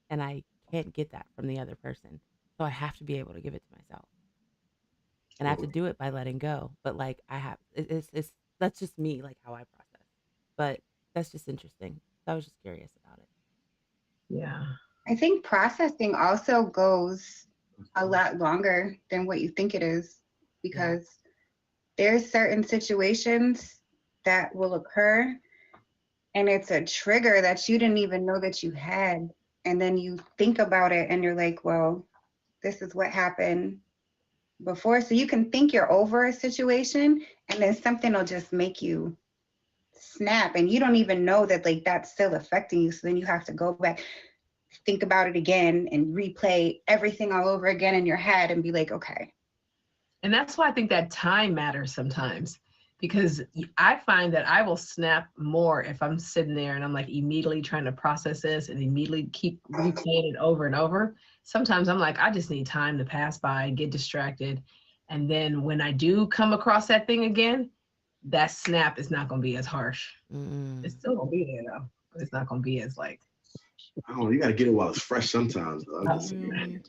And I can't get that from the other person. So I have to be able to give it to myself. And I have to do it by letting go. But like I have, it's that's just me, like how I process. But that's just interesting. So I was just curious about it. Yeah. I think processing also goes a lot longer than what you think it is, because there's certain situations that will occur and it's a trigger that you didn't even know that you had. And then you think about it and you're like, well, this is what happened before. So you can think you're over a situation and then something will just make you snap and you don't even know that like that's still affecting you. So then you have to go back, think about it again and replay everything all over again in your head and be like, okay. And that's why I think that time matters sometimes, because I find that I will snap more if I'm sitting there and I'm like immediately trying to process this and immediately keep replaying it over and over. Sometimes I'm like, I just need time to pass by, get distracted. And then when I do come across that thing again, that snap is not going to be as harsh. It's still going to be there though, but it's not going to be as like. Oh, you gotta get it while it's fresh sometimes. Though. I'm just saying,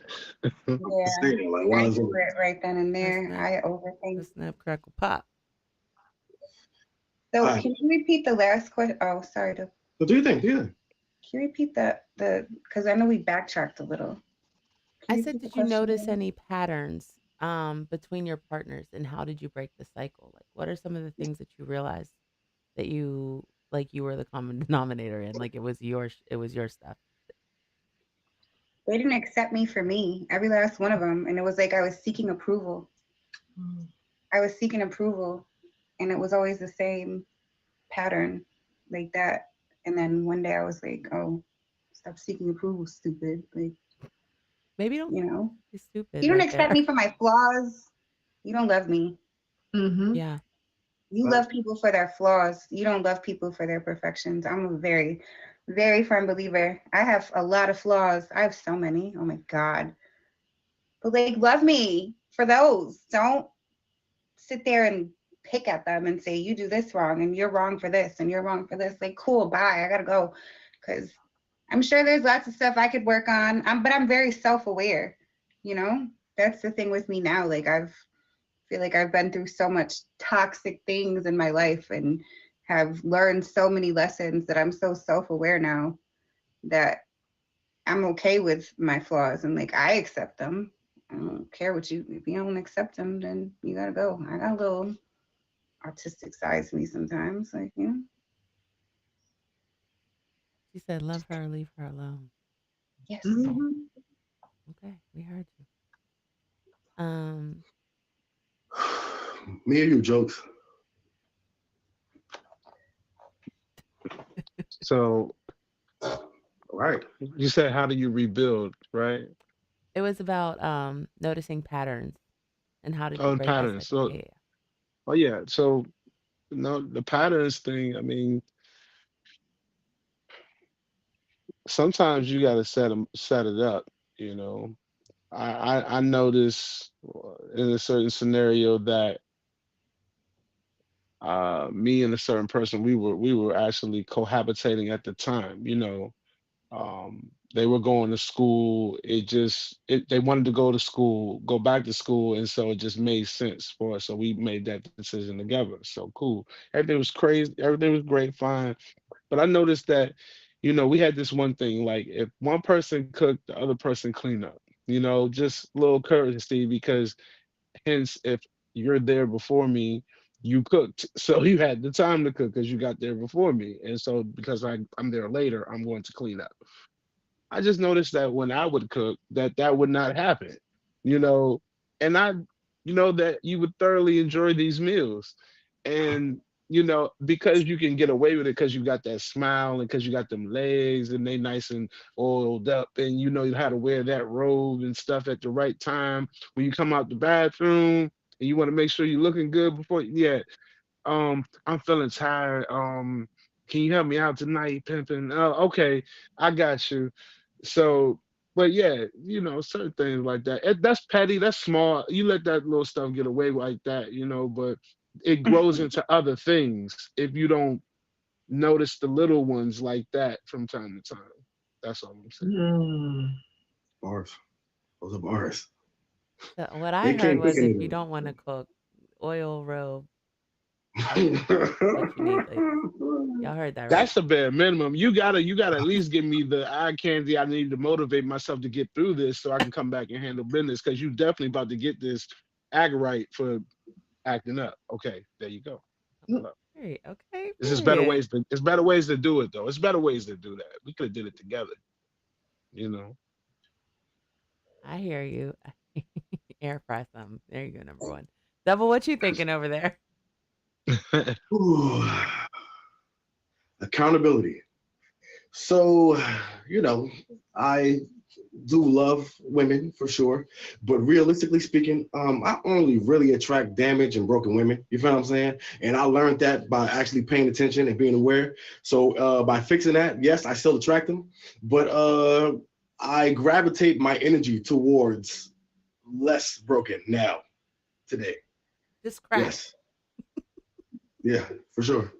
like, I do it right then and there. I overthink. The snap, crackle, pop. So can you repeat the last question? Oh, sorry. What do you think? Yeah. Can you repeat the because I know we backtracked a little. I said, did you notice any patterns between your partners, and how did you break the cycle? Like, what are some of the things that you realized that you were the common denominator in? Like, it was your stuff. They didn't accept me for me, every last one of them, and it was like I was seeking approval. I was seeking approval, and it was always the same pattern like that. And then one day I was like, oh, stop seeking approval, stupid. Like, maybe don't be stupid. You don't accept me for my flaws. You don't love me. Yeah. You love people for their flaws. You don't love people for their perfections. I'm a very, very firm believer. I have a lot of flaws. I have so many. Oh my God. But like, love me for those. Don't sit there and pick at them and say, you do this wrong and you're wrong for this and you're wrong for this. Like, cool, bye. I gotta go. Because I'm sure there's lots of stuff I could work on. But I'm very self-aware. That's the thing with me now. Like, feel like I've been through so much toxic things in my life and have learned so many lessons that I'm so self-aware now that I'm okay with my flaws and like I accept them. I don't care if you don't accept them, then you gotta go. I got a little artistic side to me sometimes, like, She said, love her, leave her alone. Yes. Okay, we heard you. Me or you, jokes. So, right. You said, how do you rebuild, right? It was about noticing patterns and how did you Oh, break patterns. that cycle? So, Yeah. oh yeah. So, the patterns thing. I mean, sometimes you got to set it up. You know, I noticed in a certain scenario that me and a certain person, we were actually cohabitating at the time. They were going to school. They wanted to go to school, go back to school, and so it just made sense for us. So we made that decision together. So cool. Everything was crazy. Everything was great, fine. But I noticed that, we had this one thing, like if one person cooked, the other person clean up. Just little courtesy, because hence, if you're there before me, you cooked. So you had the time to cook because you got there before me. And so because I'm there later, I'm going to clean up. I just noticed that when I would cook, that would not happen, you know, and that you would thoroughly enjoy these meals. And, because you can get away with it because you got that smile and because you got them legs and they nice and oiled up, and you know how to wear that robe and stuff at the right time when you come out the bathroom, and you want to make sure you're looking good before. Yeah, I'm feeling tired. Can you help me out tonight, pimping? Oh, okay, I got you. So, but yeah, you know, certain things like that. That's petty. That's small. You let that little stuff get away like that, you know. But it grows into other things if you don't notice the little ones like that from time to time. That's all I'm saying. Mm. Bars. Those are bars. So what I They heard can't pick was if you anything. don't want to cook, oil robe is what you need, ladies. Y'all heard that, right? That's a bare minimum. You gotta at least give me the eye candy I need to motivate myself to get through this so I can come back and handle business because you definitely about to get this agorite for acting up. Okay, there you go. Hello. Period. Okay, This is better period. ways to it's better ways to do it though. It's better ways to do that. We could have did it together, you know. I hear you. Air fry some. There you go, number one. Double, what you thinking over there? Ooh. Accountability. So, you know, I do love women for sure, but realistically speaking, I only really attract damaged and broken women. You feel what I'm saying? And I learned that by actually paying attention and being aware. So by fixing that, yes, I still attract them, but I gravitate my energy towards less broken now, today. Just crack. Yes. Yeah, for sure.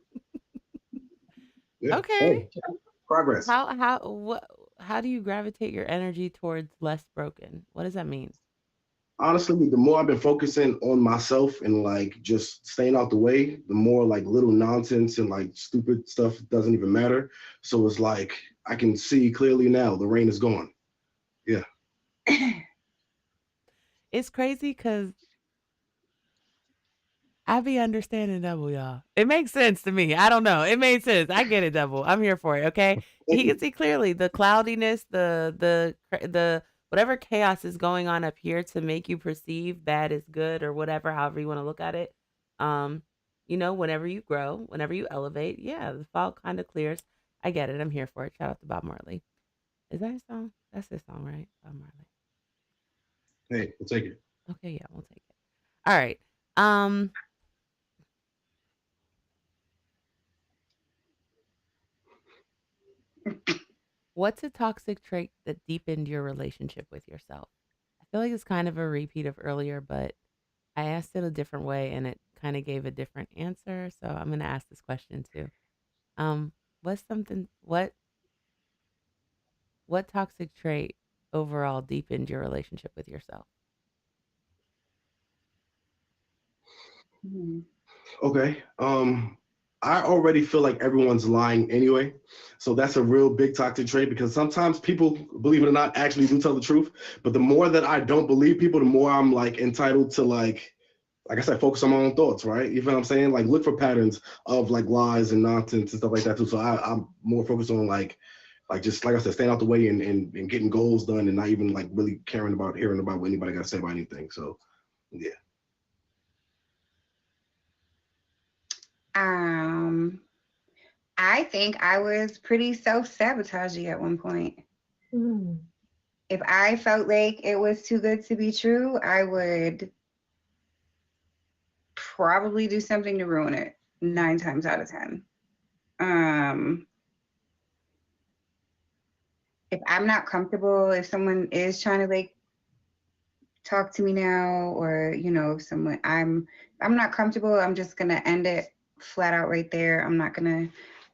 Yeah. Okay. Hey, progress. How do you gravitate your energy towards less broken? What does that mean? Honestly, the more I've been focusing on myself and like just staying out the way, the more like little nonsense and like stupid stuff doesn't even matter. So it's like I can see clearly now the rain is gone. Yeah. It's crazy because I be understanding double, y'all. It makes sense to me. I don't know. It made sense. I get it, double. I'm here for it. Okay. He can see clearly the cloudiness, the whatever chaos is going on up here to make you perceive bad is good or whatever, however you want to look at it. Um, whenever you grow, whenever you elevate, yeah, the fog kind of clears. I get it. I'm here for it. Shout out to Bob Marley. Is that his song? That's his song, right? Bob Marley. Hey, we'll take it. Okay, yeah, we'll take it. All right. Um, What's a toxic trait that deepened your relationship with yourself? I feel like it's kind of a repeat of earlier, but I asked it a different way and it kind of gave a different answer. So I'm going to ask this question too. Um, what's something what toxic trait overall deepened your relationship with yourself? Okay. I already feel like everyone's lying anyway. So that's a real big toxic trait because sometimes people, believe it or not, actually do tell the truth. But the more that I don't believe people, the more I'm like entitled to like I said, focus on my own thoughts, right? You feel what I'm saying? Like look for patterns of like lies and nonsense and stuff like that too. So I'm more focused on like just like I said, staying out the way and getting goals done and not even like really caring about hearing about what anybody got to say about anything. So yeah. I think I was pretty self-sabotaging at one point. Mm. If I felt like it was too good to be true, I would probably do something to ruin it 9 times out of 10. If I'm not comfortable, if someone is trying to like talk to me now, or if I'm not comfortable, I'm just gonna end it flat out right there. I'm not gonna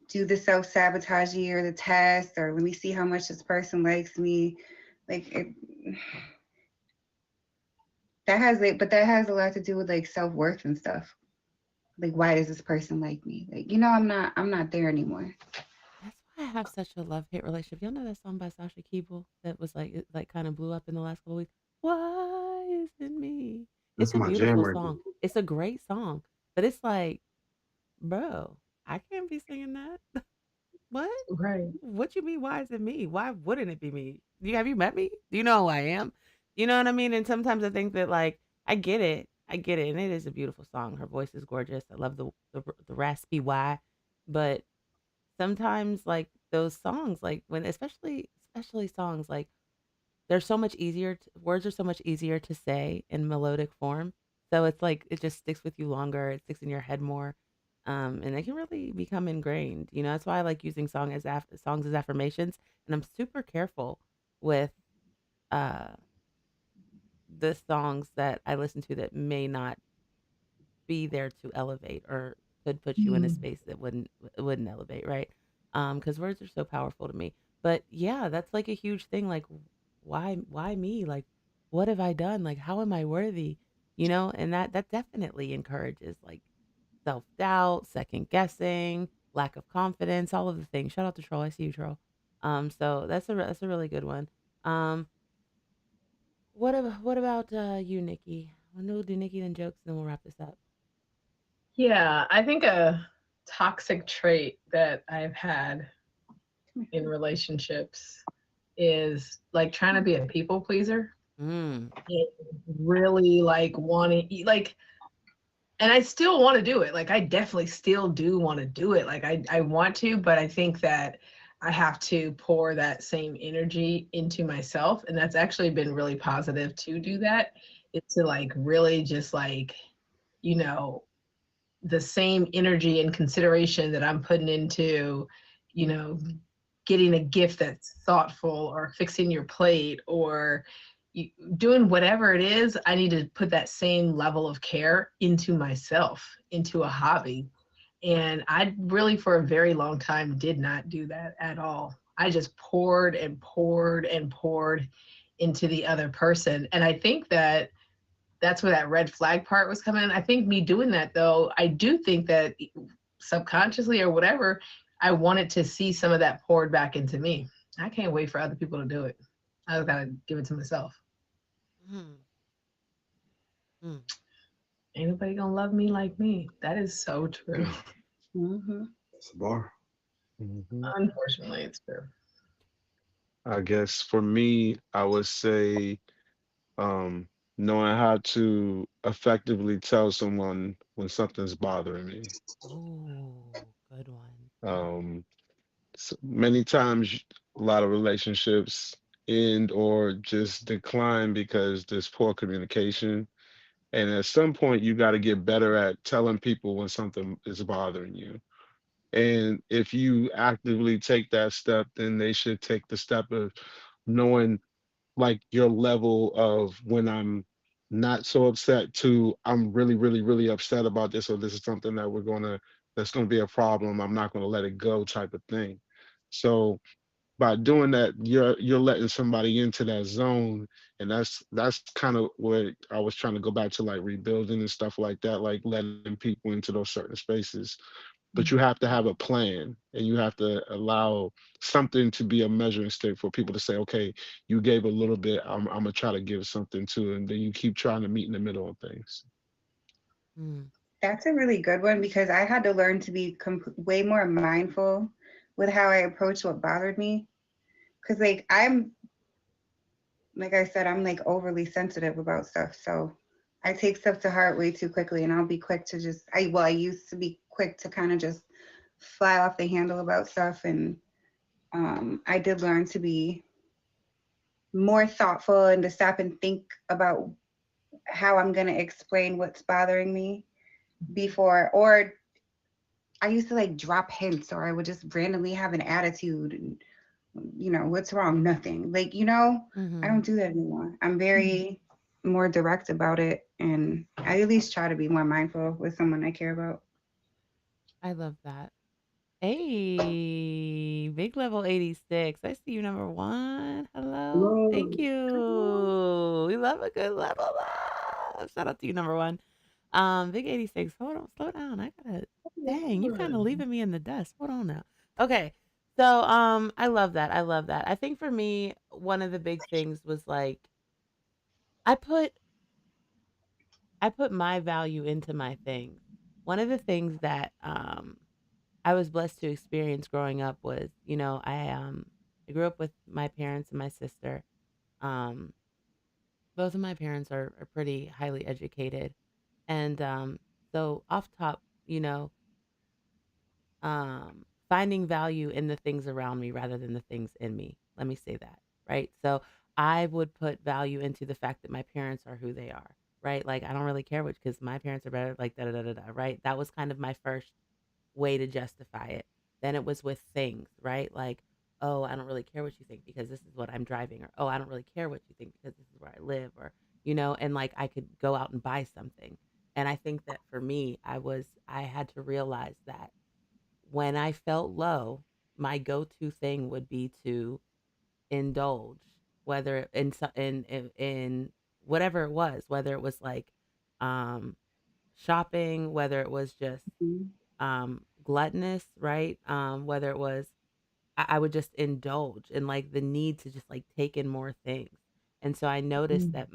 do the self-sabotaging or the test or let me see how much this person likes me. Like that has a lot to do with like self-worth and stuff. Like, why does this person like me? Like, I'm not there anymore. That's why I have such a love-hate relationship. Y'all know that song by Sasha Keeble that was like it like kind of blew up in the last couple of weeks. Why is it me? It's That's a my jam beautiful right song. It's a great song, but it's like, bro, I can't be singing that. What? Right. What you mean? Why is it me? Why wouldn't it be me? Have you met me? Do you know who I am? You know what I mean? And sometimes I think that like I get it, and it is a beautiful song. Her voice is gorgeous. I love the raspy Y, but sometimes like those songs, like when especially songs like they're so much easier. Words are so much easier to say in melodic form. So it's like it just sticks with you longer. It sticks in your head more, and it can really become ingrained. That's why I like using songs as affirmations, and I'm super careful with uh the songs that I listen to that may not be there to elevate or could put you in a Mm. space that wouldn't elevate, right? Because words are so powerful to me. But yeah, that's like a huge thing. Like, why me? Like, what have I done? Like, how am I worthy? You know, and that definitely encourages like self doubt, second guessing, lack of confidence, all of the things. Shout out to Troll. I see you, Troll. So that's a really good one. Um, what about you, Nikki? We'll do Nikki then jokes, and then we'll wrap this up. Yeah, I think a toxic trait that I've had in relationships is like trying to be a people pleaser. Mm. It really like wanting like, and I still want to do it. Like I definitely still do want to do it. Like I want to, but I think that I have to pour that same energy into myself. And that's actually been really positive to do that. It's to like really just like, you know, the same energy and consideration that I'm putting into, you know, getting a gift that's thoughtful or fixing your plate or doing whatever it is, I need to put that same level of care into myself, into a hobby. And I really, for a very long time, did not do that at all. I just poured and poured and poured into the other person. And I think that that's where that red flag part was coming in. I think me doing that though, I do think that subconsciously or whatever, I wanted to see some of that poured back into me. I can't wait for other people to do it. I just gotta give it to myself. Mm. Mm. Ain't nobody gonna love me like me. That is so true. Mm-hmm. That's a bar. Mhm. Unfortunately, it's true. I guess for me, I would say um, knowing how to effectively tell someone when something's bothering me. Oh, good one. Um, Many times, a lot of relationships end or just decline because there's poor communication. And at some point, you got to get better at telling people when something is bothering you. And if you actively take that step, then they should take the step of knowing like your level of when I'm not so upset to I'm really, really, really upset about this, or this is something that that's gonna be a problem. I'm not gonna let it go type of thing. So by doing that, you're letting somebody into that zone. And that's kind of what I was trying to go back to, like rebuilding and stuff like that, like letting people into those certain spaces. But you have to have a plan, and you have to allow something to be a measuring stick for people to say, okay, you gave a little bit, I'm gonna try to give something too, and then you keep trying to meet in the middle of things. Mm. That's a really good one because I had to learn to be way more mindful with how I approach what bothered me. Because, like I said, I'm like overly sensitive about stuff. So I take stuff to heart way too quickly and I'll be quick to I used to be quick to kind of just fly off the handle about stuff. And I did learn to be more thoughtful and to stop and think about how I'm going to explain what's bothering me before, or I used to like drop hints, or I would just randomly have an attitude and, what's wrong? Nothing. I Mm-hmm. don't do that anymore. I'm very more direct about it. And I at least try to be more mindful with someone I care about. I love that. Hey, big level 86. I see you number one. Hello. Thank you. We love a good level up. Shout out to you, number one. Big 86. Hold on, slow down. I gotta dang, you kind of leaving me in the dust. Hold on now. Okay. So I love that. I love that. I think for me, one of the big things was like I put I put my value into my things. One of the things that I was blessed to experience growing up was, I grew up with my parents and my sister. Um, Both of my parents are pretty highly educated. And so off top, finding value in the things around me rather than the things in me. Let me say that, right? So I would put value into the fact that my parents are who they are, right? Like I don't really care which because my parents are better, like da da da da da, right? That was kind of my first way to justify it. Then it was with things, right? Like oh, I don't really care what you think because this is what I'm driving, or oh, I don't really care what you think because this is where I live, or and like I could go out and buy something. And I think that for me, I had to realize that when I felt low, my go-to thing would be to indulge, whether in whatever it was, whether it was like um shopping, whether it was just Mhm. gluttonous, right? Whether it was I would just indulge in like the need to just like take in more things. And so I noticed Mhm. that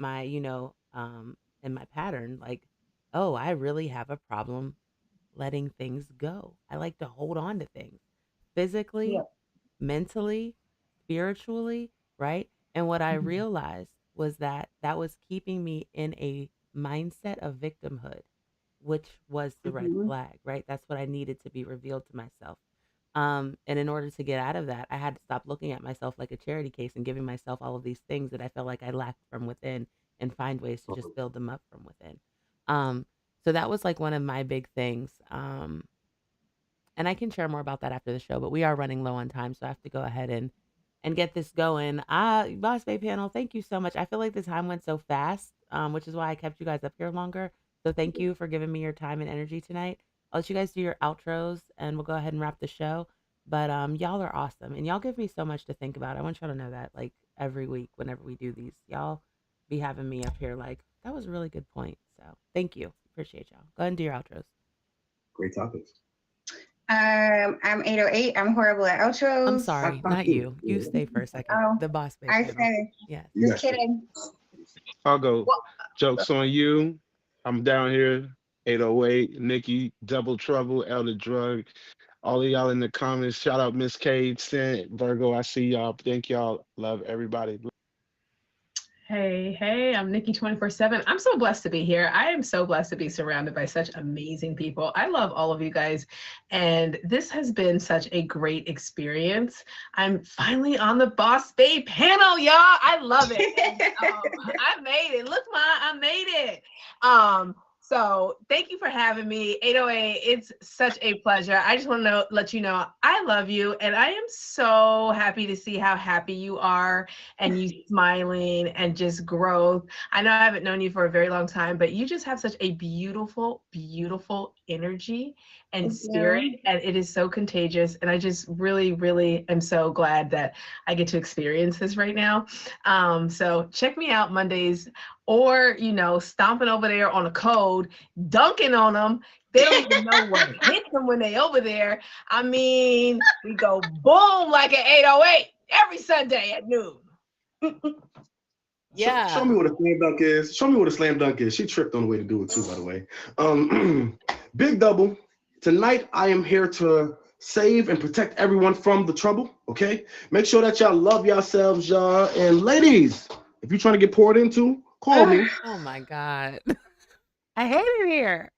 in my pattern, like, oh, I really have a problem letting things go. I like to hold on to things physically, Yep. mentally, spiritually, right? And what I Mhm. realized was that that was keeping me in a mindset of victimhood, which was the red Mhm. flag, right? That's what I needed to be revealed to myself. And in order to get out of that, I had to stop looking at myself like a charity case and giving myself all of these things that I felt like I lacked from within and find ways to just build them up from within. Um, so that was like one of my big things. And I can share more about that after the show, but we are running low on time, so I have to go ahead and get this going. Boss Bay panel, thank you so much. I feel like the time went so fast, which is why I kept you guys up here longer. So thank you for giving me your time and energy tonight. I'll let you guys do your outros, and we'll go ahead and wrap the show. But y'all are awesome, and y'all give me so much to think about. I want y'all to know that, like every week, whenever we do these, y'all be having me up here like that was a really good point. So thank you, appreciate y'all. Go ahead and do your outros. Great topics. I'm 808. I'm horrible at I'm outros. sorry, not you. You stay for a second. Oh, The Boss Babe I panel. said, Yes. You just got you. kidding. I'll go. Well, Joke's on you. I'm down here. 808, Nikki, Double Trouble, Elder Drug. All of y'all in the comments. Shout out Miss Cade, Sent, Virgo. I see y'all. Thank y'all. Love everybody. Hey, hey, I'm Nikki 24/7. I'm so blessed to be here. I am so blessed to be surrounded by such amazing people. I love all of you guys. And this has been such a great experience. I'm finally on the Boss Babe panel, y'all. I love it. And, I made it. Look, Ma, I made it. So thank you for having me. 808, it's such a pleasure. I just want to let you know I love you. And I am so happy to see how happy you are and you smiling and just growth. I know I haven't known you for a very long time, but you just have such a beautiful, beautiful energy and Thank spirit, you. and it is so contagious. And I just really, really am so glad that I get to experience this right now. So check me out Mondays, or stomping over there on a code, dunking on them. They don't even know what hit them when they over there. I mean, we go boom like an 808 every Sunday at noon. Show me what a slam dunk is. Show me what a slam dunk is. She tripped on the way to do it too, by the way. Big double. Tonight I am here to save and protect everyone from the trouble. Okay. Make sure that y'all love yourselves, y'all. And ladies, if you're trying to get poured into, call me. Oh my God. I hate it here.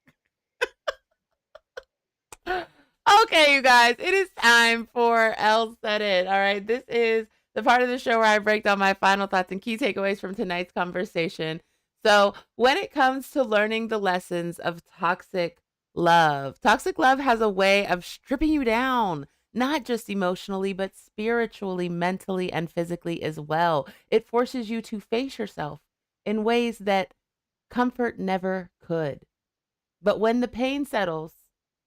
Okay, you guys, it is time for Elle Said It. All right, this is the part of the show where I break down my final thoughts and key takeaways from tonight's conversation. So, when it comes to learning the lessons of toxic love has a way of stripping you down, not just emotionally, but spiritually, mentally, and physically as well. It forces you to face yourself in ways that comfort never could. But when the pain settles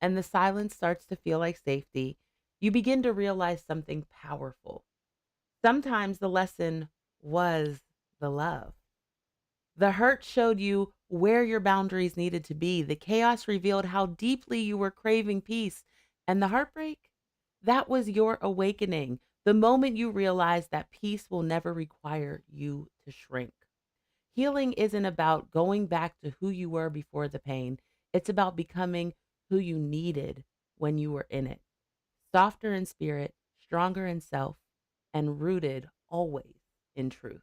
and the silence starts to feel like safety, you begin to realize something powerful. Sometimes the lesson was the love. The hurt showed you where your boundaries needed to be. The chaos revealed how deeply you were craving peace. And the heartbreak, that was your awakening. The moment you realized that peace will never require you to shrink. Healing isn't about going back to who you were before the pain. It's about becoming who you needed when you were in it. Softer in spirit, stronger in self, and rooted always in truth.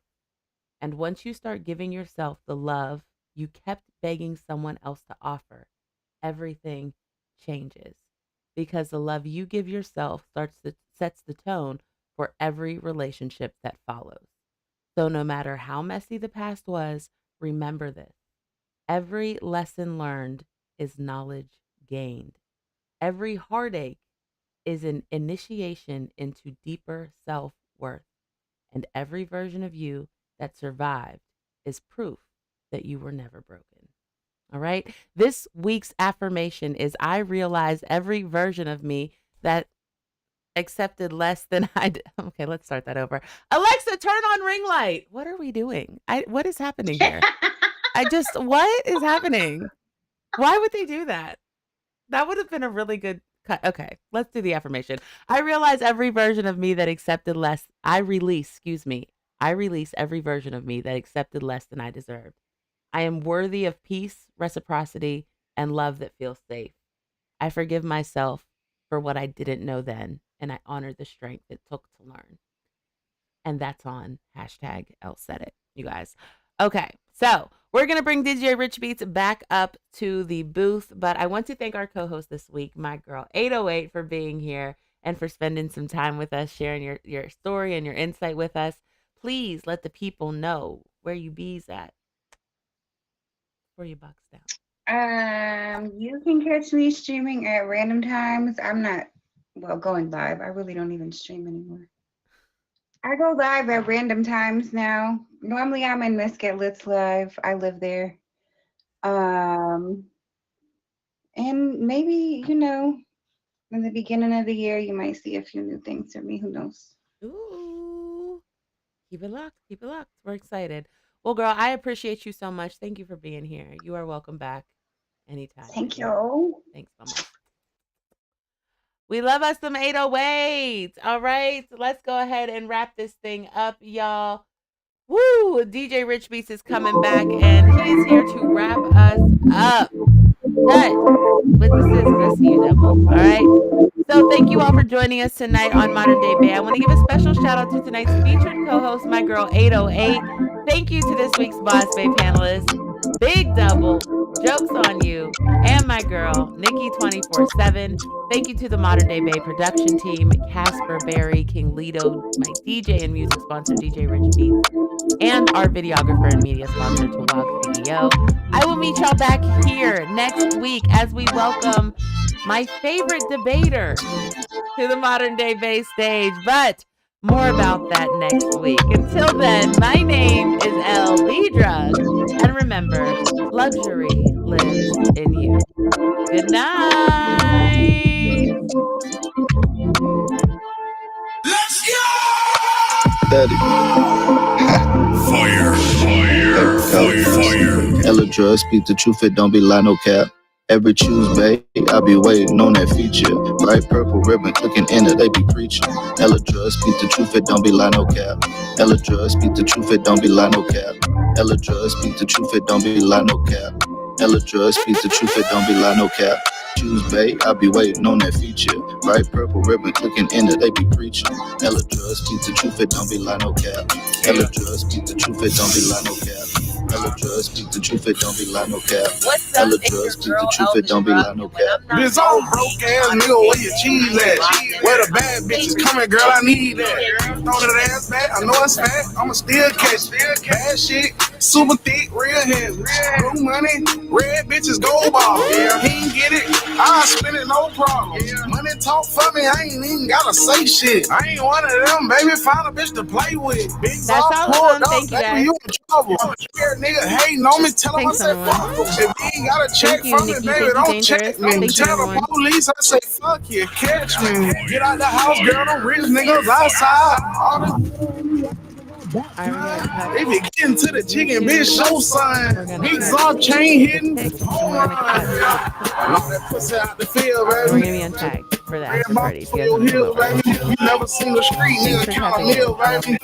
And once you start giving yourself the love you kept begging someone else to offer, everything changes. Because the love you give yourself sets the tone for every relationship that follows. So no matter how messy the past was, remember this. Every lesson learned is knowledge gained. Every heartache is an initiation into deeper self-worth, and every version of you that survived is proof that you were never broken. All right. This week's affirmation is I realize every version of me that accepted less than I did. Okay, let's start that over. Alexa, turn on ring light. What are we doing? What is happening here? What is happening? Why would they do that? That would have been a really good cut. Okay, let's do the affirmation. I realize every version of me that accepted less. I release every version of me that accepted less than I deserved. I am worthy of peace, reciprocity, and love that feels safe. I forgive myself for what I didn't know then, and I honor the strength it took to learn. And that's on hashtag Elle Said It, you guys. Okay, so we're going to bring DJ Rich Beats back up to the booth, but I want to thank our co-host this week, my girl 808, for being here and for spending some time with us, sharing your story and your insight with us. Please let the people know where you bees at. Where you box down. You can catch me streaming at random times. I'm not going live. I really don't even stream anymore. I go live at random times now. Normally I'm in Let's Get Lit live. I live there. And maybe, in the beginning of the year you might see a few new things from me. Who knows? Ooh. Keep it locked. Keep it locked. We're excited. Well, girl, I appreciate you so much. Thank you for being here. You are welcome back anytime. Thank you. Thanks so much. We love us some 808. All right, let's go ahead and wrap this thing up, y'all. Woo! DJ Rich Beats is coming back, and he is here to wrap us up. Cut with the scissors. I see you, devil. All right. So thank you all for joining us tonight on Modern Day Bay. I want to give a special shout out to tonight's featured co-host, my girl 808. Thank you to this week's Boss Bay panelists, Big Double, Jokes on You, and my girl, Nikki 24/7. Thank you to the Modern Day Bay production team, Casper, Barry, King Lido, my DJ and music sponsor, DJ Rich Beats, and our videographer and media sponsor, Tawag CEO. I will meet y'all back here next week as we welcome my favorite debater to the Modern Day Bay stage, but more about that next week. Until then, my name is ELLE The Druggg, and remember, luxury lives in you. Good night. Let's go! Daddy. Fire. ELLE The Druggg, speak the truth, it don't be lie, no cap. Every Tuesday, I be waiting on that feature. Bright purple ribbon clicking in it, they be preaching. ELLE The Druggg, speak the truth, it don't be lie, no cap. ELLE The Druggg, speak the truth, it don't be lie, no cap. ELLE The Druggg, speak the truth, it don't be lie, no cap. ELLE The Druggg, speak the truth, it don't be lie, no cap. Tuesday, I be waiting on that feature. Bright purple ribbon clicking in it, they be preaching. ELLE The Druggg, speak the truth, it don't be lie, no cap. ELLE The Druggg, speak the truth, it don't be lie, no cap. ELLE The Druggg, speak the truth, it don't be lie, no cap. What's up? ELLE The It's Druggg, your speak the girl, truth, Elle it The don't be Druggg, lie, no and when cap. I'm not This old broke ass nigga, where your cheese at? Where the bad bitches coming, girl, I need that. Throw that ass back, I know it's fat, I'ma still catch it. Bad shit, super thick, real heavy. Blue money, red bitches, gold ball. He ain't get it, I spend it, no problem. Money talk for me, I ain't even gotta say shit. I ain't one of them, baby, find a bitch to play with. Big That's all of pulled them. up, Thank you, baby, guys. you in trouble. Scared nigga hating on me, tell him I Thanks, said everyone. fuck him. If he ain't got a check Thank you, from me, Nikki. baby, Thank you, don't Dangerous. check me. Thank you, Tell the everyone. police, I say fuck you, catch me. Get out the house, girl, them rich niggas outside. All right, we're gonna cut. If you get into the chicken, bitch, show We're sign. gonna Big cut Zop chain hidden. the pics, and we're gonna cut. Knock that pussy out the field, And we're baby. gonna be untagged for the after Red party box if for you guys your want to come hill, over. baby. You never seen the street Thanks nigga for count a tapping in. meal, baby.